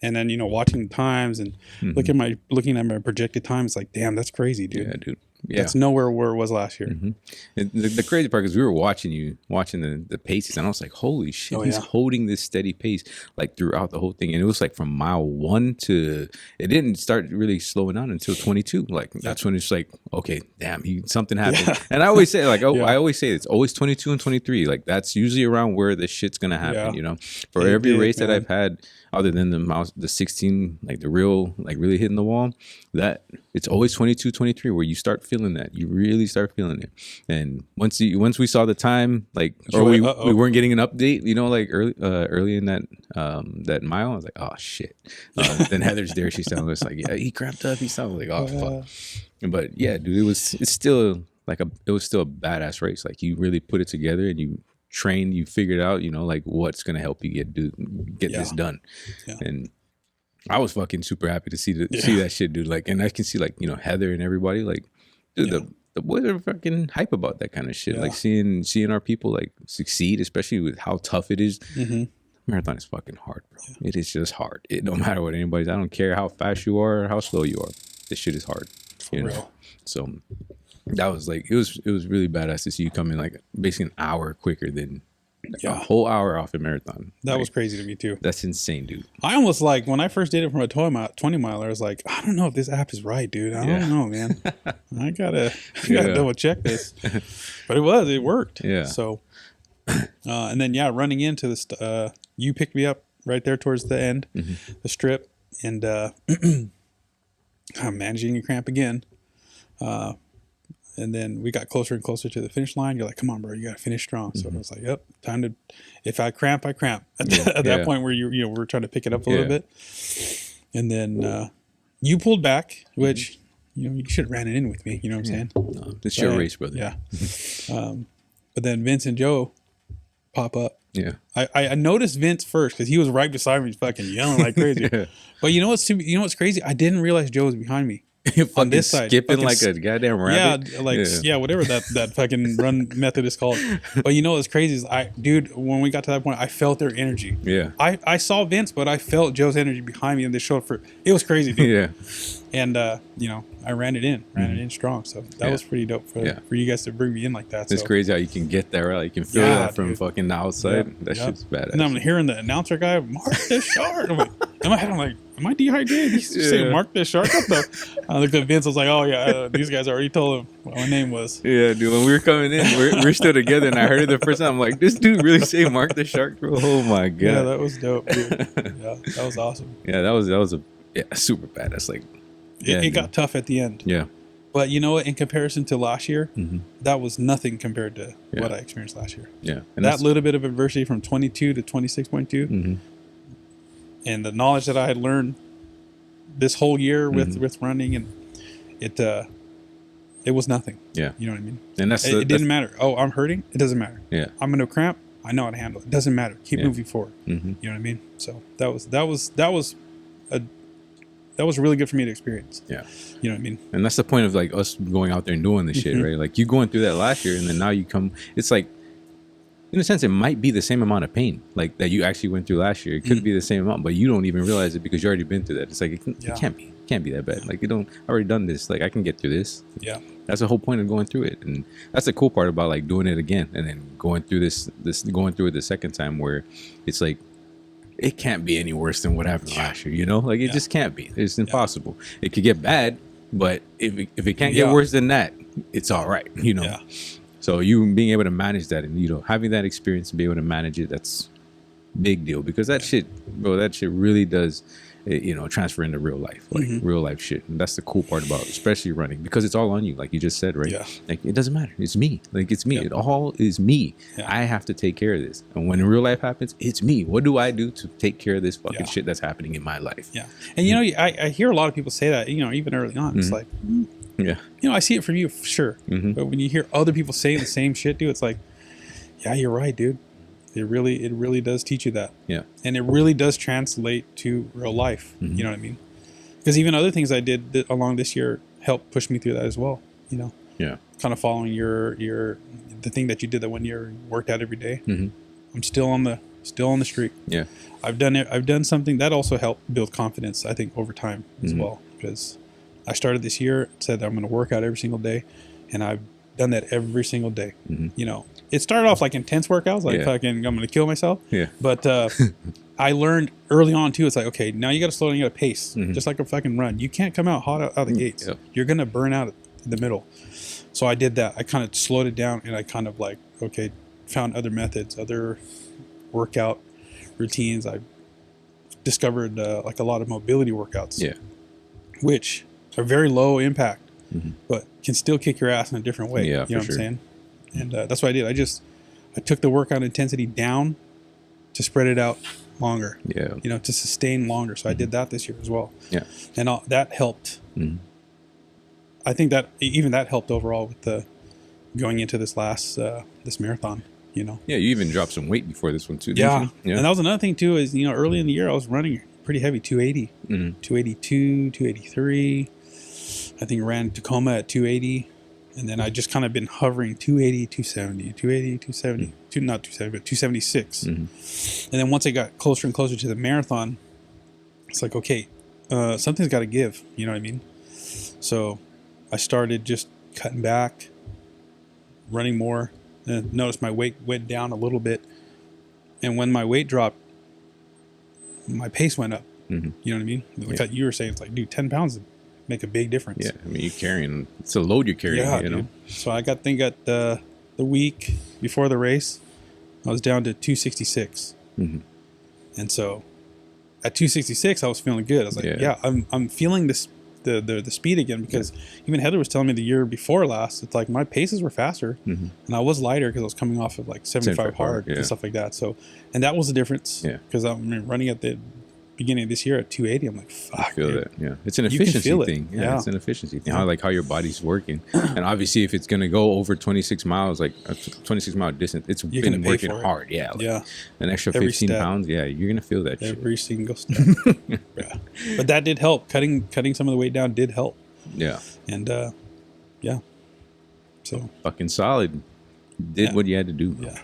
And then, you know, watching the times and looking at my projected time, it's like, damn, that's crazy, dude. Yeah, dude. Yeah. That's nowhere where it was last year. And the crazy part is we were watching the paces, and I was like, holy shit, he's holding this steady pace like throughout the whole thing. And it was like from mile 1 to, it didn't start really slowing down until 22. Like that's when it's like, okay, damn, something happened. Yeah. And I always say I always say it's always 22 and 23. Like that's usually around where the shit's gonna happen, you know. For every race that I've had, other than the 16, like the real, like really hitting the wall, that it's always 22, 23 where you start feeling that. You really start feeling it. And once we saw the time, like, or we weren't getting an update, you know, like early in that mile, I was like, oh shit. Then Heather's there, she's telling us like, yeah, he cramped up. He sounded like, oh fuck. But yeah, dude, it was still a badass race. Like you really put it together and you trained, you figured out, you know, like what's gonna help you get this done. And I was fucking super happy to see that shit, dude. Like, and I can see like, you know, Heather and everybody, like, dude, the boys are fucking hype about that kind of shit. Like seeing our people like succeed, especially with how tough it is. Marathon is fucking hard, bro. It is just hard. It no matter what anybody's. I don't care how fast you are or how slow you are. This shit is hard. You know. So that was like it was really badass to see you come in like basically an hour quicker than a whole hour off a marathon. That was crazy to me too. That's insane, dude. I almost like when I first did it from a 20 miler, I was like, I don't know if this app is right, dude. I don't know, man. I gotta double check this. But it worked. Yeah. So and then running into this you picked me up right there towards the end, the strip, and I'm managing a cramp again. And then we got closer and closer to the finish line. You're like, come on, bro, you got to finish strong. So I was like, yep, time to, if I cramp, I cramp. At that point where we're trying to pick it up a little bit. And then you pulled back, which, you know, you should have ran it in with me. You know what I'm saying? No, it's your race, brother. Yeah. But then Vince and Joe pop up. Yeah. I noticed Vince first because he was right beside me fucking yelling like crazy. But you know what's crazy? I didn't realize Joe was behind me. On this side, skipping like a goddamn rabbit. Whatever that fucking run method is called. But you know what's crazy is when we got to that point, I felt their energy. Yeah. I saw Vince, but I felt Joe's energy behind me, and they showed it was crazy, dude. Yeah. And you know, I ran it in strong. So that was pretty dope for you guys to bring me in like that. It's crazy how you can get there, right? You can feel that from fucking the outside. That shit's badass. And I'm hearing the announcer guy, mark this shark. I'm like, in my head, I'm like, am I dehydrated? He's saying mark this shark. What the? I looked at Vince. I was like, oh yeah, these guys already told him what my name was. Yeah, dude. When we were coming in, we're still together, and I heard it the first time. I'm like, this dude really say mark the shark, bro? Oh my god. Yeah, that was dope, dude. Yeah, that was awesome. Yeah, that was a super badass. Like, it got tough at the end. Yeah. But you know what? In comparison to last year, that was nothing compared to what I experienced last year. Yeah. And that little bit of adversity from 22 to 26.2, and the knowledge that I had learned this whole year with running, and it was nothing. Yeah. You know what I mean? And it didn't matter. Oh, I'm hurting. It doesn't matter. Yeah. I'm gonna cramp. I know how to handle it. It doesn't matter. Keep moving forward. You know what I mean? So that was really good for me to experience. Yeah. You know what I mean? And that's the point of like us going out there and doing this shit, right? Like you going through that last year, and then now you come, it's like, in a sense, it might be the same amount of pain like that you actually went through last year. It could be the same amount, but you don't even realize it because you already been through that. It's like, it can't be that bad. Like I already done this. Like I can get through this. Yeah. That's the whole point of going through it. And that's the cool part about like doing it again and then going through going through it the second time, where it's like, it can't be any worse than what happened last year, you know? Like, it just can't be. It's impossible. It could get bad, but if it can't get worse than that, it's all right, you know? Yeah. So you being able to manage that and, you know, having that experience and be able to manage it, that's big deal. Because that shit really does, you know, transfer into real life, like real life shit. And that's the cool part about especially running, because it's all on you, like you just said, right? Yeah. Like, it doesn't matter. It's me. Like, it's me. It all is me. Yeah. I have to take care of this. And when real life happens, it's me. What do I do to take care of this fucking shit that's happening in my life? Yeah. And, you know, I hear a lot of people say that, you know, even early on. It's like, Yeah. You know, I see it from you, for sure. But when you hear other people saying the same shit, dude, it's like, yeah, you're right, dude. It really does teach you that. Yeah. And it really does translate to real life. You know what I mean? Because even other things I did along this year helped push me through that as well. You know? Yeah. Kind of following the thing that you did that one year, worked out every day. I'm still on the streak. Yeah. I've done something that also helped build confidence, I think, over time as well. Because I started this year, said I'm going to work out every single day, and I've done that every single day. You know, it started off like intense workouts, like fucking I'm going to kill myself. Yeah. But I learned early on too. It's like, okay, now you got to slow down, you got to pace, just like a fucking run. You can't come out hot out the gates. Yep. You're going to burn out in the middle. So I did that. I kind of slowed it down, and I kind of like, okay, found other methods, other workout routines. I discovered like a lot of mobility workouts, which are very low impact, but can still kick your ass in a different way. Yeah, you know what I'm saying? And that's what I did. I took the workout intensity down to spread it out longer. Yeah. You know, to sustain longer. So I did that this year as well. Yeah. And that helped. I think that even that helped overall with the going into this last this marathon. You know. Yeah, you even dropped some weight before this one too. Yeah. Didn't you? Yeah. And that was another thing too. Is, you know, early in the year I was running pretty heavy, 280, 282, 283. I think I ran Tacoma at 280, and then I just kind of been hovering 280, 270, 280, 270, not 270, but 276. And then once I got closer and closer to the marathon, it's like, okay, something's got to give. You know what I mean? So I started just cutting back, running more. And noticed my weight went down a little bit, and when my weight dropped, my pace went up. You know what I mean? Like you were saying, it's like, dude, 10 pounds would make a big difference. Yeah, I mean, you're carrying, it's a load you're carrying. Yeah, you know. dude. So I got the week before the race, I was down to 266, and so at 266, I was feeling good. I was like, I'm feeling this. The speed again, because even Heather was telling me the year before last, it's like my paces were faster, and I was lighter because I was coming off of like 75 hard and stuff like that. So, and that was the difference. Yeah, because I'm running at the beginning of this year at 280. I'm like, fuck, I feel dude. that. Yeah, it's an efficiency thing. Yeah, it's an efficiency thing. How your body's working, and obviously if it's gonna go over 26 miles, like a 26 mile distance, it's been working hard. Yeah, an extra 15 pounds. Yeah, you're gonna feel that every single step. Yeah, but that did help. Cutting some of the weight down did help. Yeah, and so fucking solid. Did what you had to do. Yeah.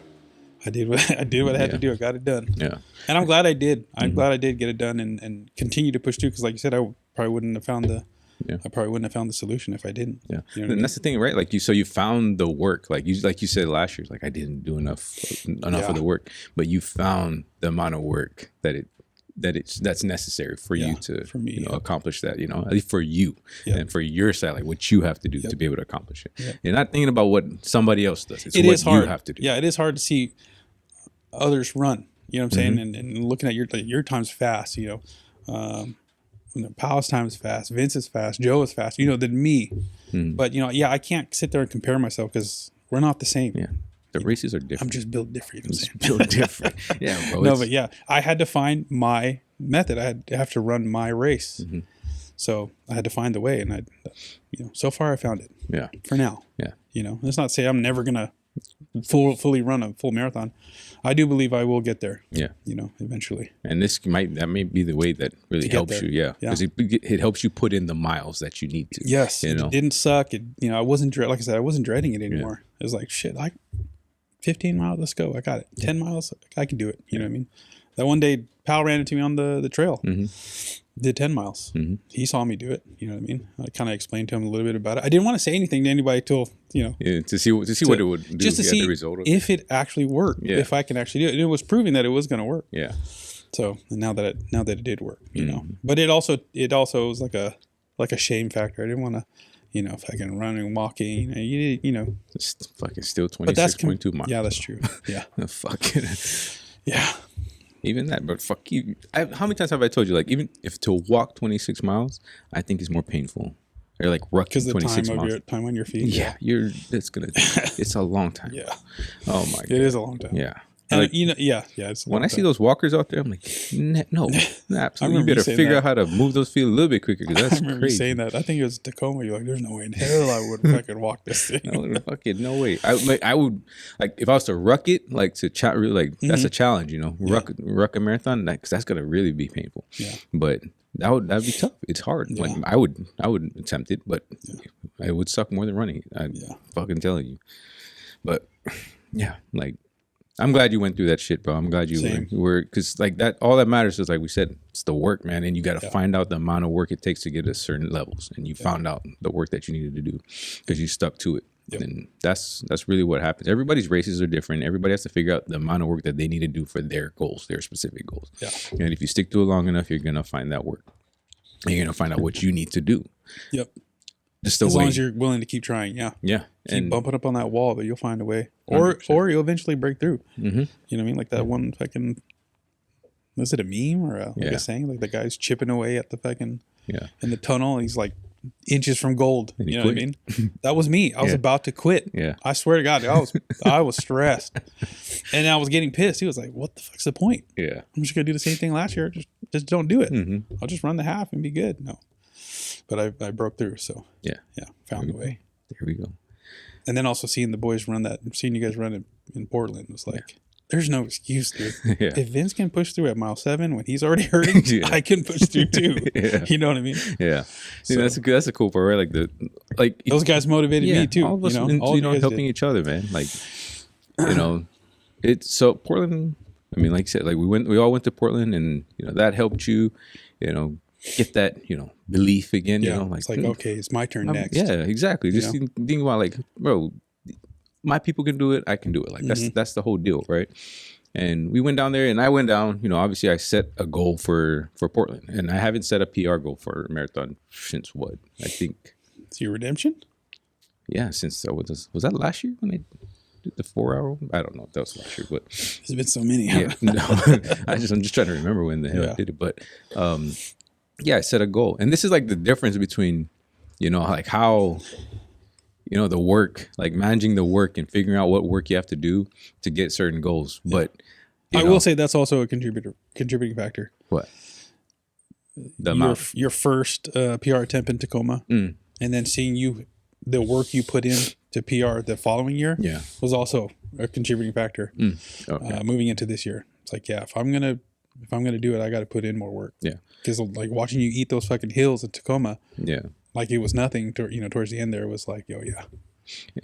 I did what I had to do. I got it done. Yeah. And I'm glad I did. I'm glad I did get it done and continue to push through, because like you said, I probably wouldn't have found the solution if I didn't. Yeah. You know and that's the thing, right? Like you found the work. Like you said last year, like I didn't do enough of the work, but you found the amount of work that's necessary for you to accomplish that, at least for you and for your side, like what you have to do to be able to accomplish it. Yep. You're not thinking about what somebody else does. It's what you have to do. Yeah, it is hard to see others run. You know what I'm saying? And looking at your time's fast. Powell's time is fast. Vince is fast. Joe is fast. Than me. But I can't sit there and compare myself because we're not the same. Yeah. The races are different. I'm just built different. You know what I'm saying? Built different. Yeah, bro. No, but I had to find my method. I have to run my race. So I had to find the way, and so far I found it. Yeah. For now. Yeah. Let's not say I'm never gonna fully run a full marathon. I do believe I will get there. Yeah. Eventually. And that may be the way that really helps you. Yeah. Because it helps you put in the miles that you need to. Yes. It didn't suck. I wasn't like I said, I wasn't dreading it anymore. It was like, shit, 15 miles, let's go. I got it. 10 miles, I can do it. You know what I mean? That one day, Pal ran into me on the trail. Did 10 miles. He saw me do it. You know what I mean? I kind of explained to him a little bit about it. I didn't want to say anything to anybody till, to see what it would do. Just to see the result of if it actually worked. Yeah. If I can actually do it. And it was proving that it was going to work. Yeah. So and now that it did work, but it also was like a shame factor. I didn't want to, if I can run and walking, It's fucking still 26.2 miles. Yeah, that's true. Yeah. Fuck it. Yeah. Even that, but fuck you. How many times have I told you, like, even if to walk 26 miles, I think is more painful. Or like rucking 26 miles. Because the time on your feet. Yeah, it's a long time. Yeah. Oh my God. It is a long time. Yeah. And like, yeah. It's when I see those walkers out there, I'm like, no, absolutely. You better figure out how to move those feet a little bit quicker because that's I remember crazy. you saying that. I think it was Tacoma. You're like, there's no way in hell I would fucking walk this thing. No way. I would like if I was to ruck it, like to really like that's a challenge, you know. Ruck a marathon, because that's gonna really be painful. Yeah, but that'd be tough. It's hard. Yeah. Like I would attempt it, but it would suck more than running it. I'm fucking telling you. But yeah, like. I'm glad you went through that shit, bro. I'm glad you were, because like that, all that matters is, like we said, it's the work, man. And you got to find out the amount of work it takes to get to certain levels. And you found out the work that you needed to do because you stuck to it. Yep. And that's really what happens. Everybody's races are different. Everybody has to figure out the amount of work that they need to do for their goals, their specific goals. Yeah. And if you stick to it long enough, you're going to find that work. And you're going to find out what you need to do. Yep. Just as long as you're willing to keep trying, yeah. Keep bumping up on that wall, but you'll find a way, or you'll eventually break through. Mm-hmm. You know what I mean? Like that one fucking, was it a meme or a saying? Like the guy's chipping away at the fucking in the tunnel, and he's like inches from gold. You know what I mean? That was me. I was about to quit. Yeah, I swear to God, I was stressed, and I was getting pissed. He was like, "What the fuck's the point? Yeah, I'm just gonna do the same thing last year. Just don't do it. Mm-hmm. I'll just run the half and be good." No. But I broke through, so found a way. There we go. And then also seeing the boys run that, seeing you guys run it in Portland was like, there's no excuse, dude. If Vince can push through at mile 7 when he's already hurting, I can push through too. You know what I mean? Yeah. So, that's a cool part, right? Like those guys motivated me too. All of us, helping each other, man. Like, it's so Portland. I mean, like you said, like we all went to Portland, and that helped you, get that, belief again, like it's like, okay, it's my turn next. Yeah, exactly. Just think about like, bro, my people can do it. I can do it. Like that's the whole deal. Right. And we went down there, and I went down, obviously I set a goal for Portland, and I haven't set a PR goal for a marathon since what? I think. It's your redemption? Yeah. Since was that last year when I did the 4-hour? I don't know if that was last year, but there's been so many. Yeah. No, I'm just trying to remember when the hell I did it. But, I set a goal. And this is like the difference between, like how, the work, like managing the work and figuring out what work you have to do to get certain goals. Yeah. But I will say that's also a contributing factor. What? Your first PR attempt in Tacoma, and then seeing the work you put in to PR the following year was also a contributing factor. Okay. Moving into this year. It's like, if I'm gonna do it, I got to put in more work. Yeah, because like watching you eat those fucking hills in Tacoma. Yeah, like it was nothing. Towards the end there, it was like,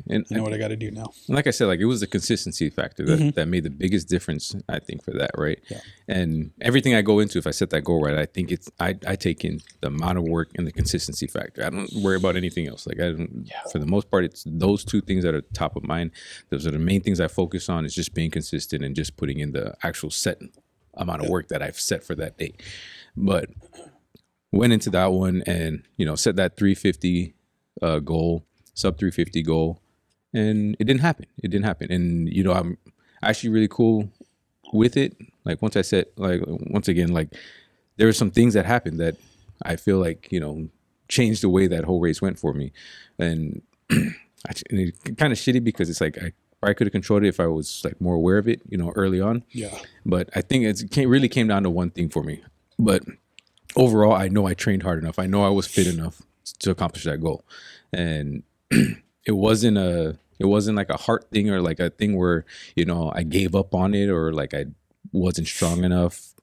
and I know what I got to do now. And like I said, like it was the consistency factor that made the biggest difference, I think, for that, right? Yeah. And everything I go into, if I set that goal right, I think I take in the amount of work and the consistency factor. I don't worry about anything else. Like for the most part, it's those two things that are top of mind. Those are the main things I focus on. Is just being consistent and just putting in the actual set amount of work that I've set for that day. But went into that one and set that 350 goal, sub 350 goal, and it didn't happen. And I'm actually really cool with it. Like once again, like there were some things that happened that I feel like changed the way that whole race went for me. And it's kind of shitty because it's like I could have controlled it if I was like more aware of it, early on. Yeah. But I think it really came down to one thing for me. But overall, I know I trained hard enough. I know I was fit enough to accomplish that goal. And it wasn't like a heart thing or like a thing where, I gave up on it or like I wasn't strong enough.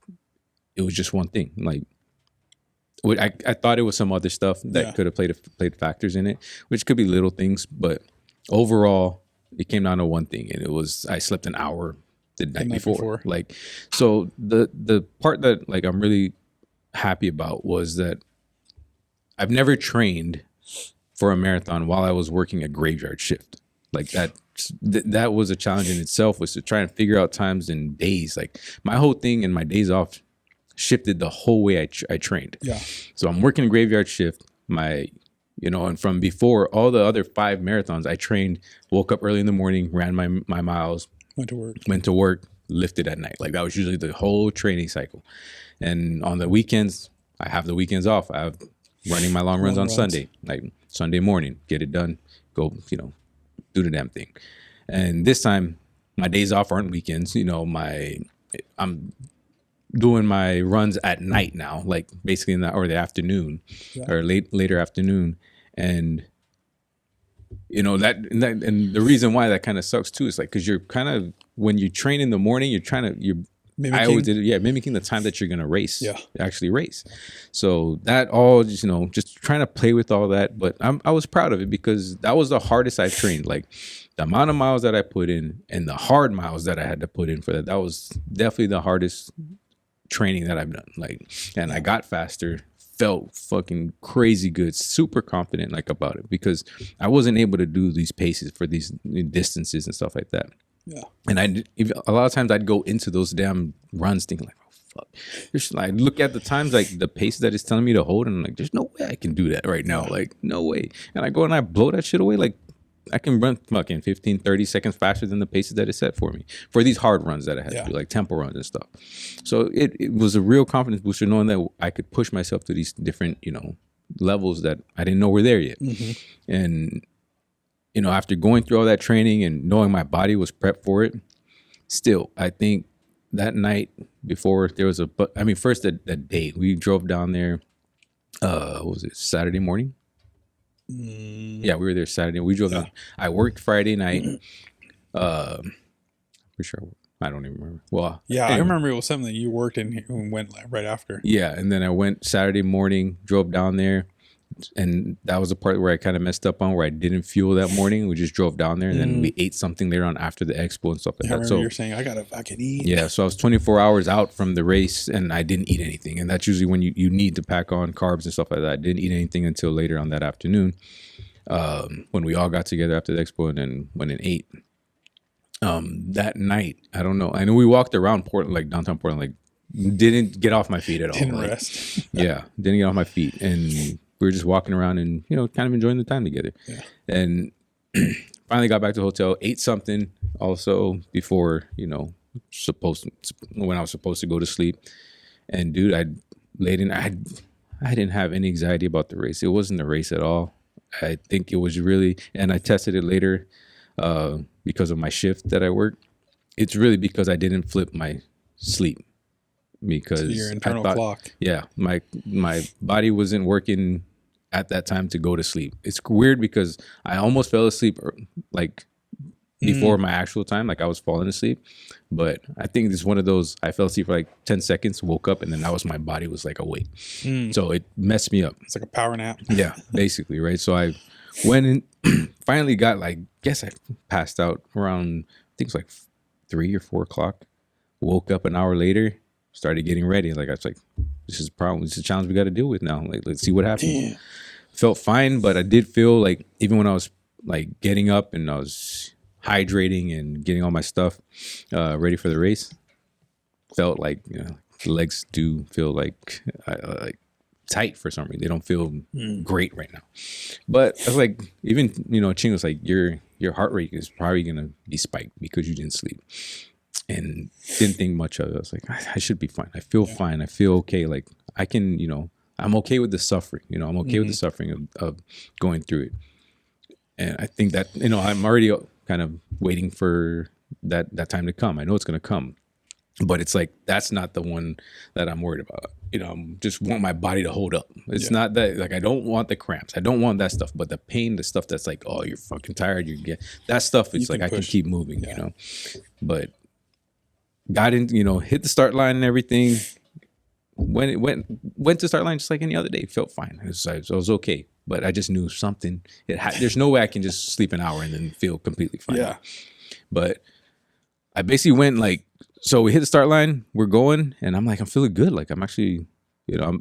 It was just one thing. Like I thought it was some other stuff that could have played factors in it, which could be little things, but overall, it came down to one thing, and it was I slept an hour the night before. Like, so the part that like I'm really happy about was that I've never trained for a marathon while I was working a graveyard shift. Like that was a challenge in itself, was to try and figure out times and days. Like my whole thing and my days off shifted the whole way I trained. Yeah. So I'm working a graveyard shift. And from before all the other 5 marathons, I trained, woke up early in the morning, ran my miles, went to work, lifted at night. Like that was usually the whole training cycle. And on the weekends, I have the weekends off. I have running my long runs on Sunday, like Sunday morning, get it done, go, do the damn thing. And this time my days off aren't weekends. I'm doing my runs at night now, like basically in the afternoon or later afternoon. And and the reason why that kind of sucks too is like, cause you're kind of, when you train in the morning, mimicking. I always did it, mimicking the time that you're gonna race, actually race. So that all just trying to play with all that, but I was proud of it because that was the hardest I've trained. Like the amount of miles that I put in and the hard miles that I had to put in for that was definitely the hardest training that I've done. Like, and I got faster, felt fucking crazy good, super confident about it because I wasn't able to do these paces for these distances and stuff like that. Yeah. And a lot of times I'd go into those damn runs thinking like, oh fuck. I look at the times, like the pace that it's telling me to hold, and I'm like, there's no way I can do that right now. Like, no way. And I go and I blow that shit away. Like, I can run fucking 15, 30 seconds faster than the paces that it set for me for these hard runs that I had to do, like tempo runs and stuff. So it was a real confidence booster knowing that I could push myself to these different, levels that I didn't know were there yet. Mm-hmm. And, after going through all that training and knowing my body was prepped for it, still, I think that night before there was first that day we drove down there, what was it, Saturday morning? Yeah, we were there Saturday. We drove down. I worked Friday night. Pretty sure I don't even remember. Well, yeah, anyway. I remember it was something that you worked in and went right after. Yeah, and then I went Saturday morning, drove down there, and that was the part where I kind of messed up on, where I didn't fuel that morning. We just drove down there, and then we ate something later on after the expo and stuff like that. I remember you're saying I gotta fucking eat. Yeah, so I was 24 hours out from the race, and I didn't eat anything, and that's usually when you need to pack on carbs and stuff like that. I didn't eat anything until later on that afternoon, when we all got together after the expo and then went and ate. That night, I don't know. I know we walked around Portland, like downtown Portland, like didn't get off my feet at all. Didn't rest. Yeah, didn't get off my feet, and we were just walking around and kind of enjoying the time together. Yeah. And finally got back to the hotel, ate something also before when I was supposed to go to sleep. And dude, I didn't have any anxiety about the race. It wasn't the race at all. I think it was really, and I tested it later because of my shift that I worked. It's really because I didn't flip my sleep. Because your internal clock. Yeah, my body wasn't working at that time to go to sleep. It's weird because I almost fell asleep like before my actual time, like I was falling asleep. But I think it's one of those, I fell asleep for like 10 seconds, woke up, and then that was, my body was like awake. So it messed me up. It's like a power nap. Yeah, basically, right? So I went and finally got I passed out around, I think it was like 3 or 4 o'clock. Woke up an hour later, started getting ready. Like I was like, this is a problem. This is a challenge we got to deal with now. Like, let's see what happens. Damn. Felt fine, but I did feel like even when I was like getting up and I was hydrating and getting all my stuff ready for the race, felt like the legs do feel like tight for some reason. They don't feel great right now. But I was like, even Ching was like, your heart rate is probably gonna be spiked because you didn't sleep. And didn't think much of it. I was like, I should be fine. I feel fine. I feel okay. Like I can, I'm okay with the suffering. I'm okay with the suffering of going through it. And I think that, I'm already kind of waiting for that time to come. I know it's going to come. But it's like, that's not the one that I'm worried about. I just want my body to hold up. It's not that, like, I don't want the cramps. I don't want that stuff. But the pain, the stuff that's like, oh, you're fucking tired. That stuff, it's like, I can keep moving, But got in, hit the start line and everything. Went to start line just like any other day. Felt fine. I was okay. But I just knew something. There's no way I can just sleep an hour and then feel completely fine. Yeah. But I basically went so we hit the start line. We're going, and I'm like, I'm feeling good. Like I'm actually,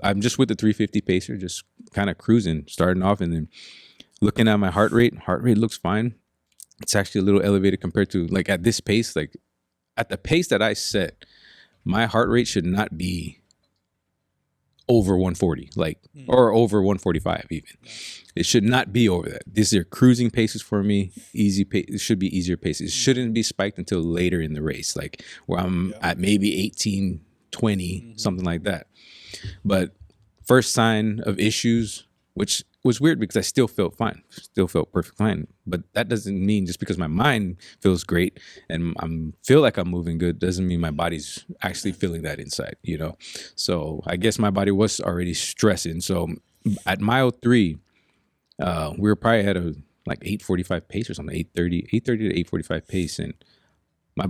I'm just with the 350 pacer, just kind of cruising, starting off, and then looking at my heart rate. Heart rate looks fine. It's actually a little elevated compared to like at this pace, like. At the pace that I set, my heart rate should not be over 140, or over 145 even. It should not be over that. These are cruising paces for me, easy pace. It should be easier paces. It shouldn't be spiked until later in the race, like where I'm at maybe 18, 20, something like that. But first sign of issues, which was weird because I still felt fine, still felt perfect fine. But that doesn't mean just because my mind feels great and feel like I'm moving good doesn't mean my body's actually feeling that inside, you know. So I guess my body was already stressing. So at mile 3, we were probably at a like 8:45 pace or something, 8:30 to 8:45 pace, and my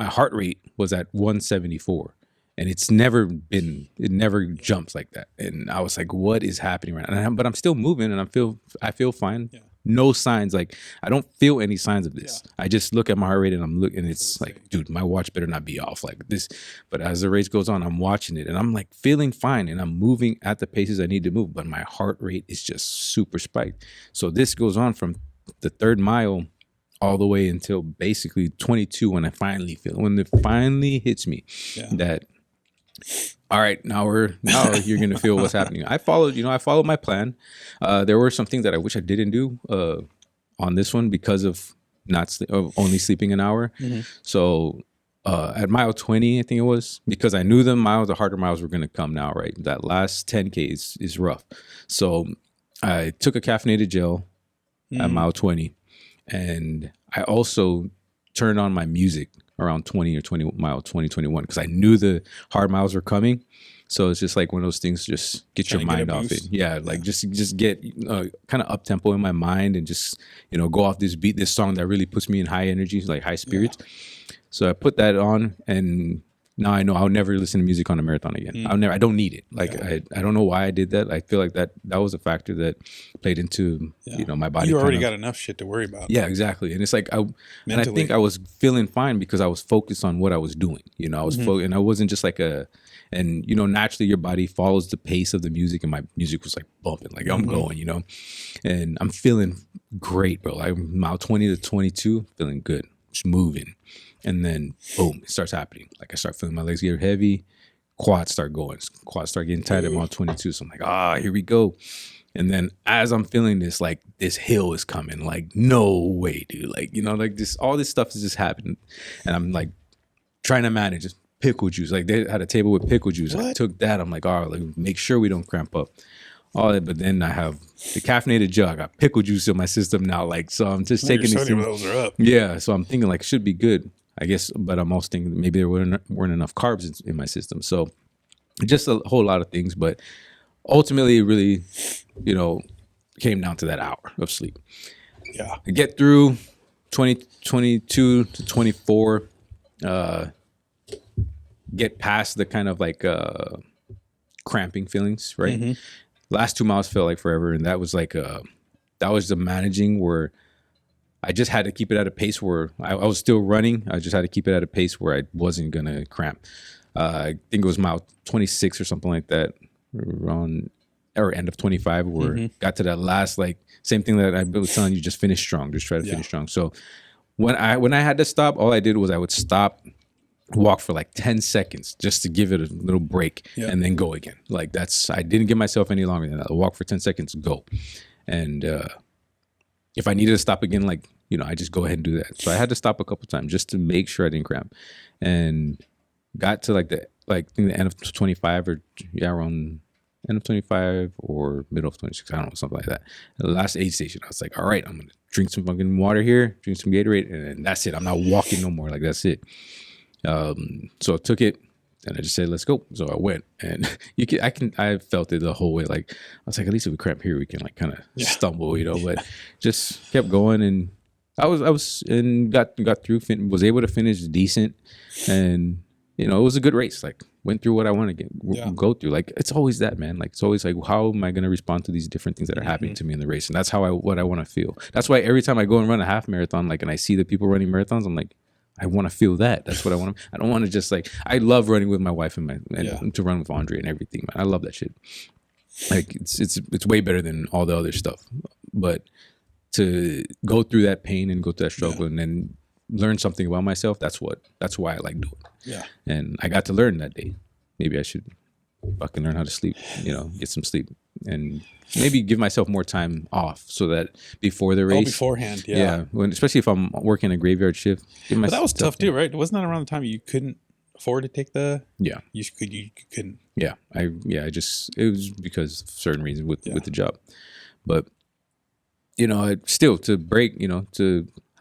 heart rate was at 174. And it never jumps like that. And I was like, what is happening right now? But I'm still moving and I feel fine. Yeah. No signs. Like, I don't feel any signs of this. Yeah. I just look at my heart rate and I'm looking, and it's like, dude, my watch better not be off like this. But as the race goes on, I'm watching it and I'm like feeling fine and I'm moving at the paces I need to move. But my heart rate is just super spiked. So this goes on from the 3rd mile all the way until basically 22 when it finally hits me that, all right, now you're going to feel what's happening. I followed my plan. There were some things that I wish I didn't do on this one because of of only sleeping an hour. Mm-hmm. So at mile 20, I think it was, because I knew the harder miles were going to come now, right? That last 10K is rough. So I took a caffeinated gel at mile 20, and I also turned on my music around 2021 because I knew the hard miles were coming. So it's just like one of those things, just get your mind off it. Yeah, like just get kind of up tempo in my mind and just, go off this beat, this song that really puts me in high energy, like high spirits. Yeah. So I put that on, and now I know I'll never listen to music on a marathon again. I don't need it. Like, I don't know why I did that. I feel like that was a factor that played into, my body. You already got enough shit to worry about. Yeah, exactly. And it's like, and I think I was feeling fine because I was focused on what I was doing. I was and I wasn't just like naturally your body follows the pace of the music, and my music was like bumping, like I'm going, and I'm feeling great, bro. Like mile 20 to 22, feeling good, just moving. And then, boom, it starts happening. Like I start feeling my legs get heavy, quads start getting tight at mile 22. So I'm like, here we go. And then as I'm feeling this, like this hill is coming, like no way, dude. Like, like this, all this stuff is just happening. And I'm like trying to manage just pickle juice. Like they had a table with pickle juice. I took that. I'm like, like make sure we don't cramp up. All that, but then I have the caffeinated gel. I got pickle juice in my system now. Like, so I'm just taking these. Those are up. Yeah. So I'm thinking like, should be good, I guess, but I'm also thinking maybe there weren't enough carbs in my system. So just a whole lot of things, but ultimately it really, came down to that hour of sleep. Yeah. I get through 22 to 24, get past the kind of like cramping feelings, right? Mm-hmm. Last 2 miles felt like forever. And that was like, that was the managing where I just had to keep it at a pace where I was still running. I just had to keep it at a pace where I wasn't going to cramp. I think it was mile 26 or something like that, around or end of 25, where got to that last, like, same thing that I was telling you, just finish strong, just try to finish strong. So when I had to stop, all I did was I would stop, walk for like 10 seconds just to give it a little break and then go again. Like I didn't give myself any longer than that. I'll walk for 10 seconds, go. And if I needed to stop again, like, I just go ahead and do that. So I had to stop a couple times just to make sure I didn't cramp, and got to the end of 25 or around end of 25 or middle of 26. I don't know, something like that. And the last aid station, I was like, all right, I'm going to drink some fucking water here, drink some Gatorade, and that's it. I'm not walking no more. Like, that's it. So I took it and I just said, let's go. So I went, and I felt it the whole way. Like, I was like, at least if we cramp here, we can like kind of stumble, but just kept going. And I was and got through, was able to finish decent. And, it was a good race. Like, went through what I want to go through. Like, it's always that, man. Like, it's always like, how am I going to respond to these different things that are happening to me in the race? And that's what I want to feel. That's why every time I go and run a half marathon, like, and I see the people running marathons, I'm like, I want to feel that. That's what I want. I don't want to just like, I love running with my wife and to run with Andre and everything, man. I love that shit. Like, it's way better than all the other stuff. But to go through that pain and go through that struggle and then learn something about myself, that's why I like doing it. Yeah. And I got to learn that day. Maybe I should fucking learn how to sleep, get some sleep, and maybe give myself more time off so that before the race. Beforehand, especially if I'm working a graveyard shift. But that was tough too, right? Wasn't that around the time you couldn't afford to take the? Yeah. You couldn't. Yeah. It was because of certain reasons with the job. But, you know, I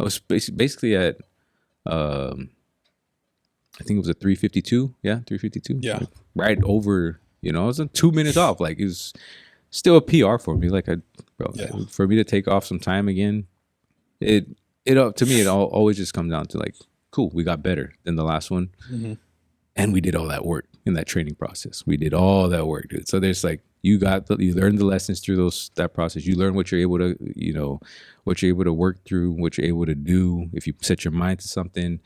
was basically at, I think it was a 352. Yeah. 352. Yeah. Like right over, you know, I was 2 minutes off. Like, it was still a PR for me. Like, for me to take off some time again, to me, it always just comes down to like, cool, we got better than the last one. Mm-hmm. And we did all that work in that training process. We did all that work, dude. So there's like, you learned the lessons through that process. You learn what you're able to, you know, what you're able to work through, what you're able to do. If you set your mind to something,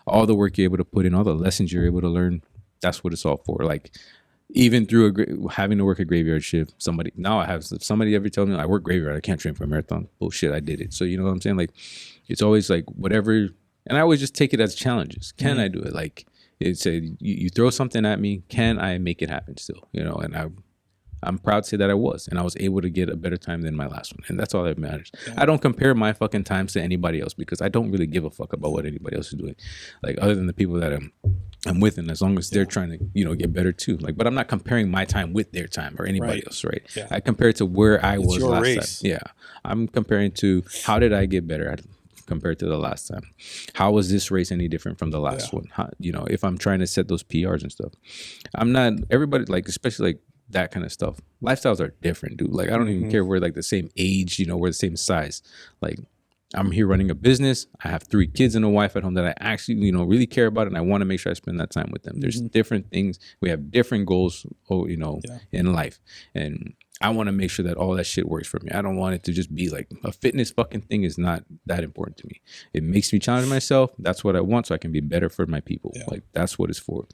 all the work you're able to put in, all the lessons you're able to learn, that's what it's all for. Like, even through having to work a graveyard shift, somebody ever tell me I work graveyard, I can't train for a marathon. Bullshit, I did it. So you know what I'm saying? Like, it's always like whatever. And I always just take it as challenges. Can I do it? Like, it's you throw something at me, can I make it happen still? You know, and I'm proud to say that I was. And I was able to get a better time than my last one. And that's all that matters. Yeah. I don't compare my fucking times to anybody else because I don't really give a fuck about what anybody else is doing. Like, other than the people that I'm with, and as long as they're trying to, you know, get better too. Like, but I'm not comparing my time with their time or anybody else, right? Yeah. I compare it to where I was last race. Time. Yeah. I'm comparing to how did I get better compared to the last time. How was this race any different from the last one? How, you know, if I'm trying to set those PRs and stuff, I'm not, everybody, like, especially like that kind of stuff. Lifestyles are different, dude. Like, I don't even care we're like the same age, you know, we're the same size. Like, I'm here running a business. I have 3 kids and a wife at home that I actually, you know, really care about, and I want to make sure I spend that time with them. There's different things. We have different goals, you know, in life. And I want to make sure that all that shit works for me. I don't want it to just be like a fitness fucking thing is not that important to me. It makes me challenge myself. That's what I want so I can be better for my people. Yeah. Like, that's what it's for.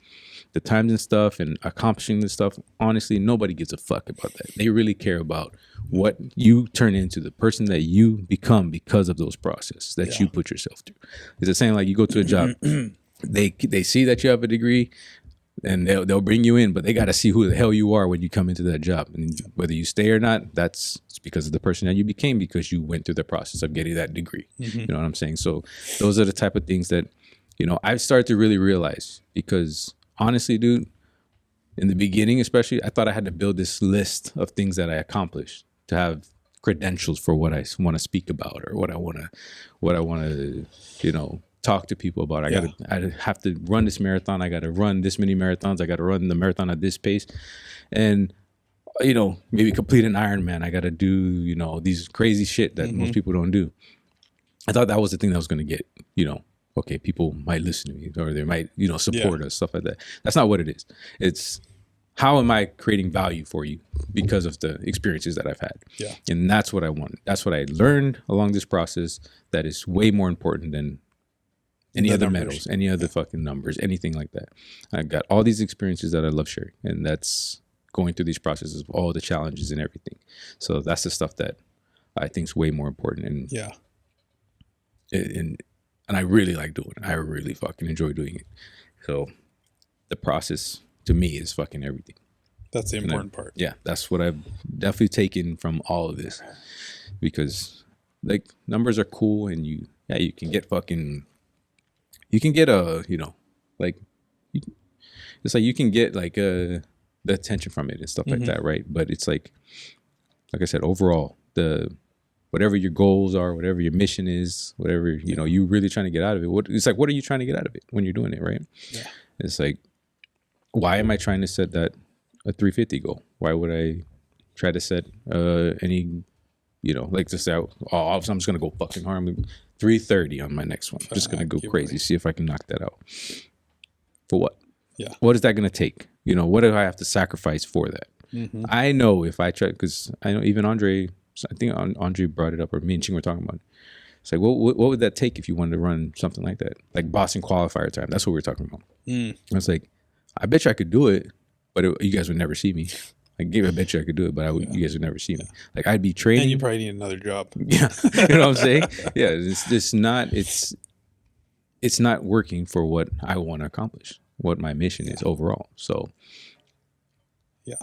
The times and stuff and accomplishing this stuff, honestly, nobody gives a fuck about that. They really care about what you turn into, the person that you become because of those processes that you put yourself through. It's the same like you go to a job. They see that you have a degree, and they'll bring you in, but they got to see who the hell you are when you come into that job. And whether you stay or not, it's because of the person that you became, because you went through the process of getting that degree. You know what I'm saying? So those are the type of things that, you know, I've started to really realize, because honestly, dude, in the beginning, especially, I thought I had to build this list of things that I accomplished to have credentials for what I want to speak about or what I want to, you know, talk to people about. I have to run this marathon. I got to run this many marathons. I got to run the marathon at this pace, and, you know, maybe complete an Ironman. I got to do, you know, these crazy shit that most people don't do. I thought that was the thing that was going to get, you know, okay, people might listen to me, or they might, you know, support us, stuff like that. That's not what it is. It's how am I creating value for you because of the experiences that I've had? Yeah. And that's what I wanted. That's what I learned along this process that is way more important than any other medals, any other fucking numbers, anything like that. I got all these experiences that I love sharing, and that's going through these processes, all the challenges and everything. So that's the stuff that I think is way more important. And and I really like doing it. I really fucking enjoy doing it. So the process to me is fucking everything. That's the important part. Yeah, that's what I've definitely taken from all of this, because like numbers are cool, and you can get fucking. You can get you know, like, it's like you can get like the attention from it and stuff like that, right? But it's like I said, overall, whatever your goals are, whatever your mission is, whatever, you know, you really trying to get out of it. It's like, what are you trying to get out of it when you're doing it, right? Yeah. It's like, why am I trying to set that a 350 goal? Why would I try to set any, you know, like, just say, I'm just gonna go fucking hard. I'm 330 on my next one. I'm just gonna go crazy, see if I can knock that out. For what? Yeah. What is that gonna take? You know, what do I have to sacrifice for that? I know if I try, because I know even Andre, I think Andre brought it up, or me and Ching were talking about it. It's like, what would that take if you wanted to run something like that, like Boston qualifier time? That's what we were talking about. I was like, I bet you I could do it, but you guys would never see me. I bet you I could do it, but you guys would never see me. Like, I'd be training. And you probably need another job. Yeah, you know what I'm saying? Yeah, it's just not. It's not working for what I want to accomplish, what my mission is overall. So, yeah,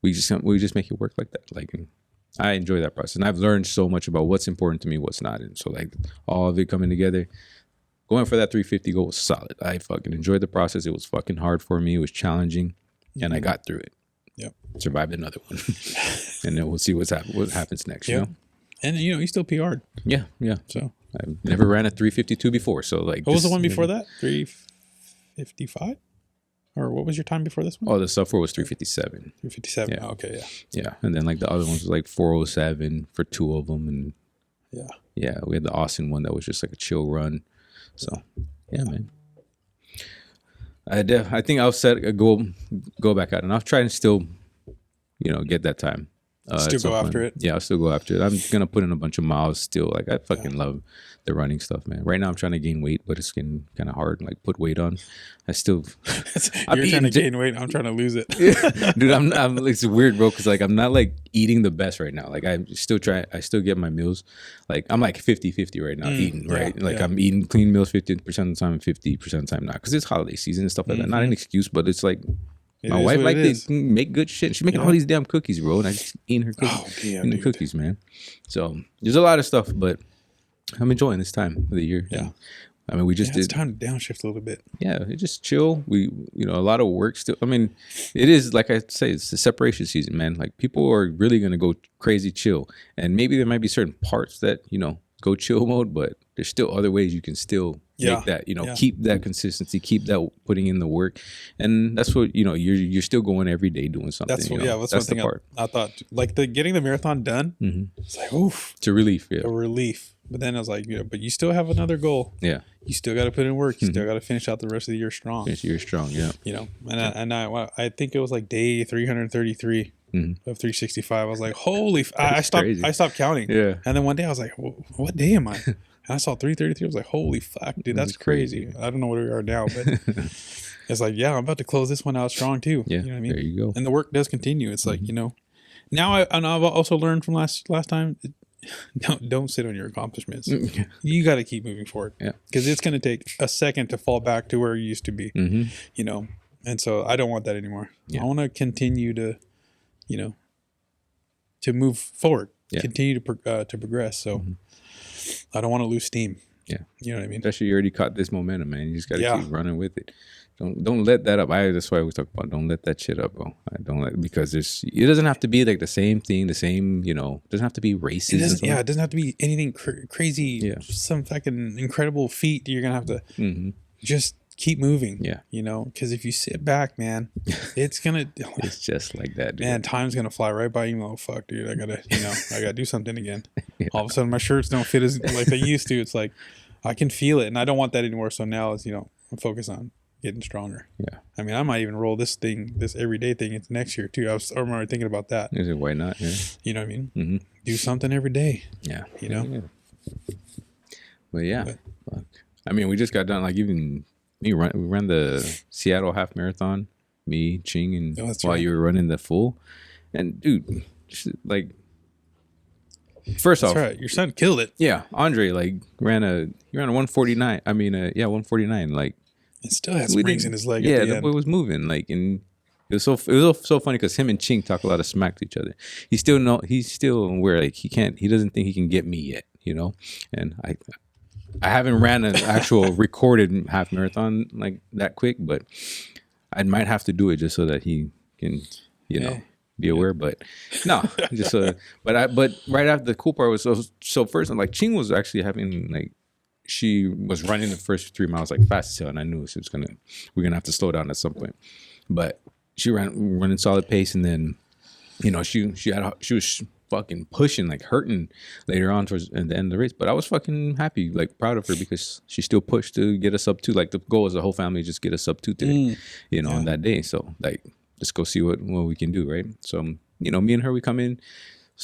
we just make it work like that. Like, I enjoy that process, and I've learned so much about what's important to me, what's not, and so like all of it coming together. going for that 350 goal was solid. I fucking enjoyed the process. It was fucking hard for me. It was challenging, and I got through it. Yep. Survived another one, and then we'll see what happens next. You know, and you still PR'd. Yeah. So I've never ran a 352 before. So like, what was the one before that? 355. Or what was your time before this one? Oh, the sub 4 was 357. 357. Yeah. Oh, okay, yeah. And then like the other ones was like 407 for 2 of them, and we had the Austin one that was just like a chill run. So yeah, man. I think I'll set a goal, go back out, and I'll try and still, get that time. Still go after it. Yeah, I'll still go after it. I'm gonna put in a bunch of miles still. Like I fucking love the running stuff, man. Right now I'm trying to gain weight, but it's getting kind of hard. Like put weight on. I still. You're trying to gain weight. I'm trying to lose it. Dude, I'm. It's weird, bro. Because like I'm not like eating the best right now. Like I still get my meals. Like I'm like 50-50 right now eating. Right. Like I'm eating clean meals 50% of the time and 50% of the time not. Because it's holiday season and stuff like that. Not an excuse, but it's like. My wife like to make good shit. She's making all these damn cookies, bro, and I just eating her cookies, eating the cookies, man. So there's a lot of stuff, but I'm enjoying this time of the year. Yeah, I mean, we just did. It's time to downshift a little bit. Yeah, it just chill. We, a lot of work still. I mean, it is like I say, it's the separation season, man. Like people are really gonna go crazy chill, and maybe there might be certain parts that go chill mode, but there's still other ways you can still make that, keep that consistency, keep that putting in the work. And that's what, you're still going every day doing something. That's what, that's one thing I thought, like getting the marathon done, it's like, oof. It's a relief. Yeah. A relief. But then I was like, but you still have another goal. Yeah. You still got to put in work. You still got to finish out the rest of the year strong. Finish the year strong. Yeah. And I think it was like day 333. Of 365. I was like, holy I stopped counting. Yeah. And then one day I was like, what day am I? And I saw 333. I was like, holy fuck, dude, that's crazy. I don't know where we are now, but it's like, I'm about to close this one out strong too. Yeah. You know what I mean? There you go. And the work does continue. It's like, now I've also learned from last time, don't sit on your accomplishments. You got to keep moving forward. Yeah. Because it's going to take a second to fall back to where you used to be, and so I don't want that anymore. I want to continue to to move forward, continue to progress. So I don't want to lose steam. Yeah. You know what I mean? Especially you already caught this momentum, man. You just got to keep running with it. Don't let that up. That's why we talk about don't let that shit up, bro. Because it doesn't have to be like the same thing, the same, it doesn't have to be races. It doesn't have to be anything crazy. Yeah. Some fucking incredible feat you're going to have to just keep moving. Yeah. Because if you sit back, man, it's going to. It's just like that, dude. Man, time's going to fly right by you. Oh, fuck, dude. I got to do something again. All of a sudden, my shirts don't fit as like they used to. It's like, I can feel it. And I don't want that anymore. So now it's, I'm focused on getting stronger. Yeah. I mean, I might even roll this everyday thing into next year too. I remember thinking about that. Is it, why not? Yeah. You know what I mean? Mm-hmm. Do something every day. Yeah. Yeah. But fuck. I mean, we just got done, like even we ran the Seattle half marathon, me, Ching, and while you were running the full. And dude, like, first off, right. Your son killed it. Yeah. Andre ran a 149. 149. Like, it still has springs in his leg. Yeah, the boy was moving. Like, and it was so funny because him and Ching talk a lot of smack to each other. He's still where like he doesn't think he can get me yet, And I haven't ran an actual recorded half marathon like that quick, but I might have to do it just so that he can, be aware. But no, just but right after, the cool part was so first, I'm like, Ching was actually having like. She was running the first 3 miles like fast as hell, and I knew we're gonna have to slow down at some point. But she running solid pace, and then, she was fucking pushing, like hurting later on towards the end of the race. But I was fucking happy, like proud of her because she still pushed to get us up to, like the goal as a whole family, just get us up to today, on that day. So like, let's go see what we can do, right? So me and her, we come in,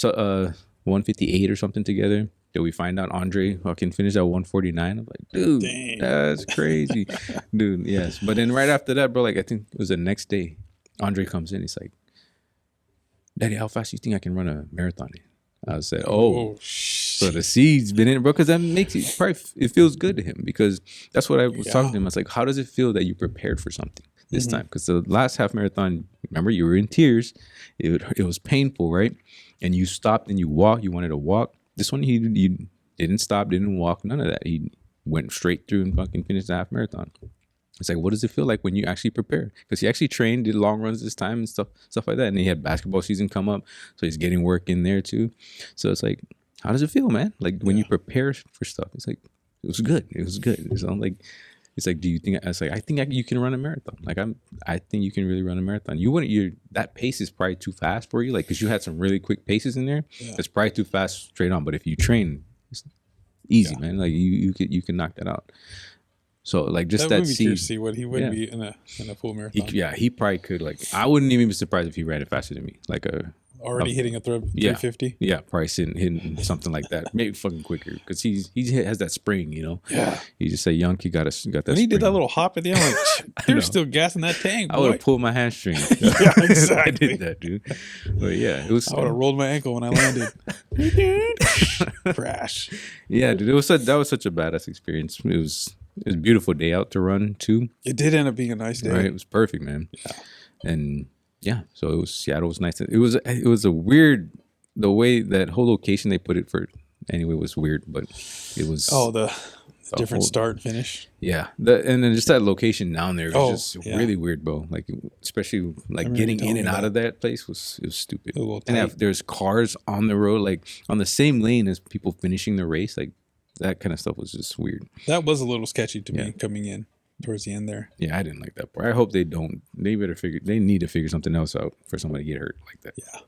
158 or something together. Did we find out Andre fucking finished at 149? I'm like, dude, dang. That's crazy. Dude, yes. But then right after that, bro, like I think it was the next day, Andre comes in. He's like, Daddy, how fast do you think I can run a marathon in? I said, so the seed's been in it, bro, because that makes it feels good to him, because that's what I was talking to him. I was like, how does it feel that you prepared for something this time? Because the last half marathon, remember, you were in tears. It was painful, right? And you stopped and you walked. You wanted to walk. This one, he didn't stop, didn't walk, none of that. He went straight through and fucking finished the half marathon. It's like, what does it feel like when you actually prepare? Because he actually trained, did long runs this time and stuff like that. And he had basketball season come up, so he's getting work in there too. So it's like, how does it feel, man? Like when you prepare for stuff, it's like, it was good. So I'm like, it's like, do you think? I was like, I think you can run a marathon. Like I think you can really run a marathon. You wouldn't. That pace is probably too fast for you. Like, because you had some really quick paces in there. Yeah. It's probably too fast straight on. But if you train, it's easy, man. Like you can knock that out. So like just that see what he would be in a full marathon. He probably could. Like I wouldn't even be surprised if he ran it faster than me. Like already hitting a 350. Yeah, probably hitting something like that. Maybe fucking quicker because he has that spring. You know. Yeah. He just say, young, he got that. When he did that little hop at the end, like they're still gassing that tank. Boy. I would have pulled my hamstring. Yeah, exactly. I did that, dude. But yeah, it was. I would have rolled my ankle when I landed. Crash. Yeah, dude. That was such a badass experience. It was a beautiful day out to run too. It did end up being a nice day. Right, it was perfect, man. Yeah, and so Seattle was nice. It was a weird, the way that whole location they put it for. Anyway, was weird, but it was. Oh, the different start finish. Yeah, and then just that location down there was just really weird, bro. Like especially like getting in and out of that place was stupid. And there's cars on the road, like on the same lane as people finishing the race, like. That kind of stuff was just weird. That was a little sketchy to me coming in towards the end there. Yeah, I didn't like that part. I hope they don't. They need to figure something else out for somebody to get hurt like that. Yeah.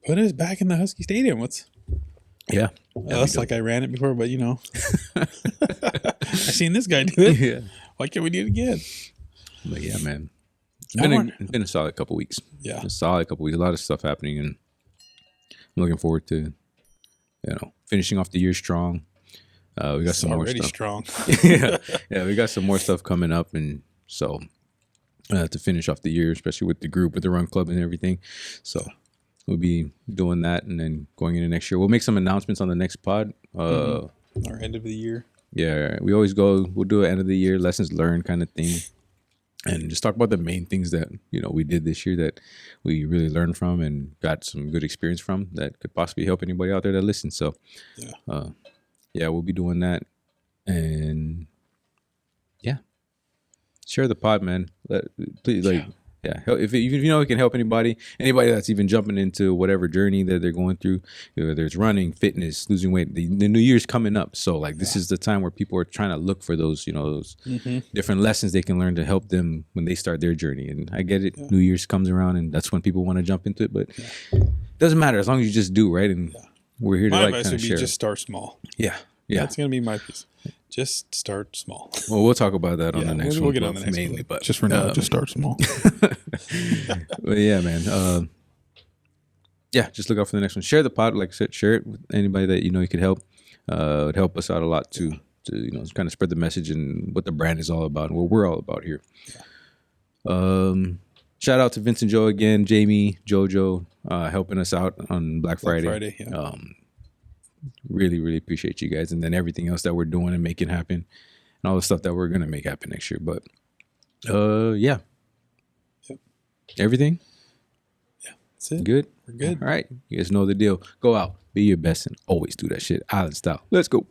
But it's back in the Husky Stadium. Yeah. That's like I ran it before, but you know. I seen this guy do it. Yeah. Why can't we do it again? But yeah, man. It's been a solid couple weeks. Yeah. A solid couple weeks. A lot of stuff happening, and I'm looking forward to, finishing off the year strong. We got some more stuff. Strong. yeah, we got some more stuff coming up, and so to finish off the year, especially with the group, with the run club and everything. So we'll be doing that, and then going into next year, we'll make some announcements on the next pod. Our end of the year. Yeah, we'll do an end of the year lessons learned kind of thing, and just talk about the main things that we did this year that we really learned from and got some good experience from that could possibly help anybody out there that listens. So we'll be doing that, and share the pod, man. Please, if it can help anybody that's even jumping into whatever journey that they're going through, whether it's running, fitness, losing weight. The new year's coming up, so this is the time where people are trying to look for those different lessons they can learn to help them when they start their journey. And I get it, New Year's comes around, and that's when people want to jump into it, but it doesn't matter as long as you just do right. And we're here to kind of share. Just start small. Yeah. That's gonna be my piece. Just start small. Well, we'll talk about that on the next one. We'll get on the next mainly, one. But just for now, just start small. But yeah, man. Just look out for the next one. Share the pod, like I said. Share it with anybody that you could help. It would help us out a lot to kind of spread the message and what the brand is all about and what we're all about here. Shout out to Vince and Joe again, Jamie, JoJo, helping us out on Black Friday. Really, really appreciate you guys, and then everything else that we're doing and making happen, and all the stuff that we're gonna make happen next year. But everything. Yeah, that's it. Good. We're good. All right, you guys know the deal. Go out, be your best, and always do that shit island style. Let's go.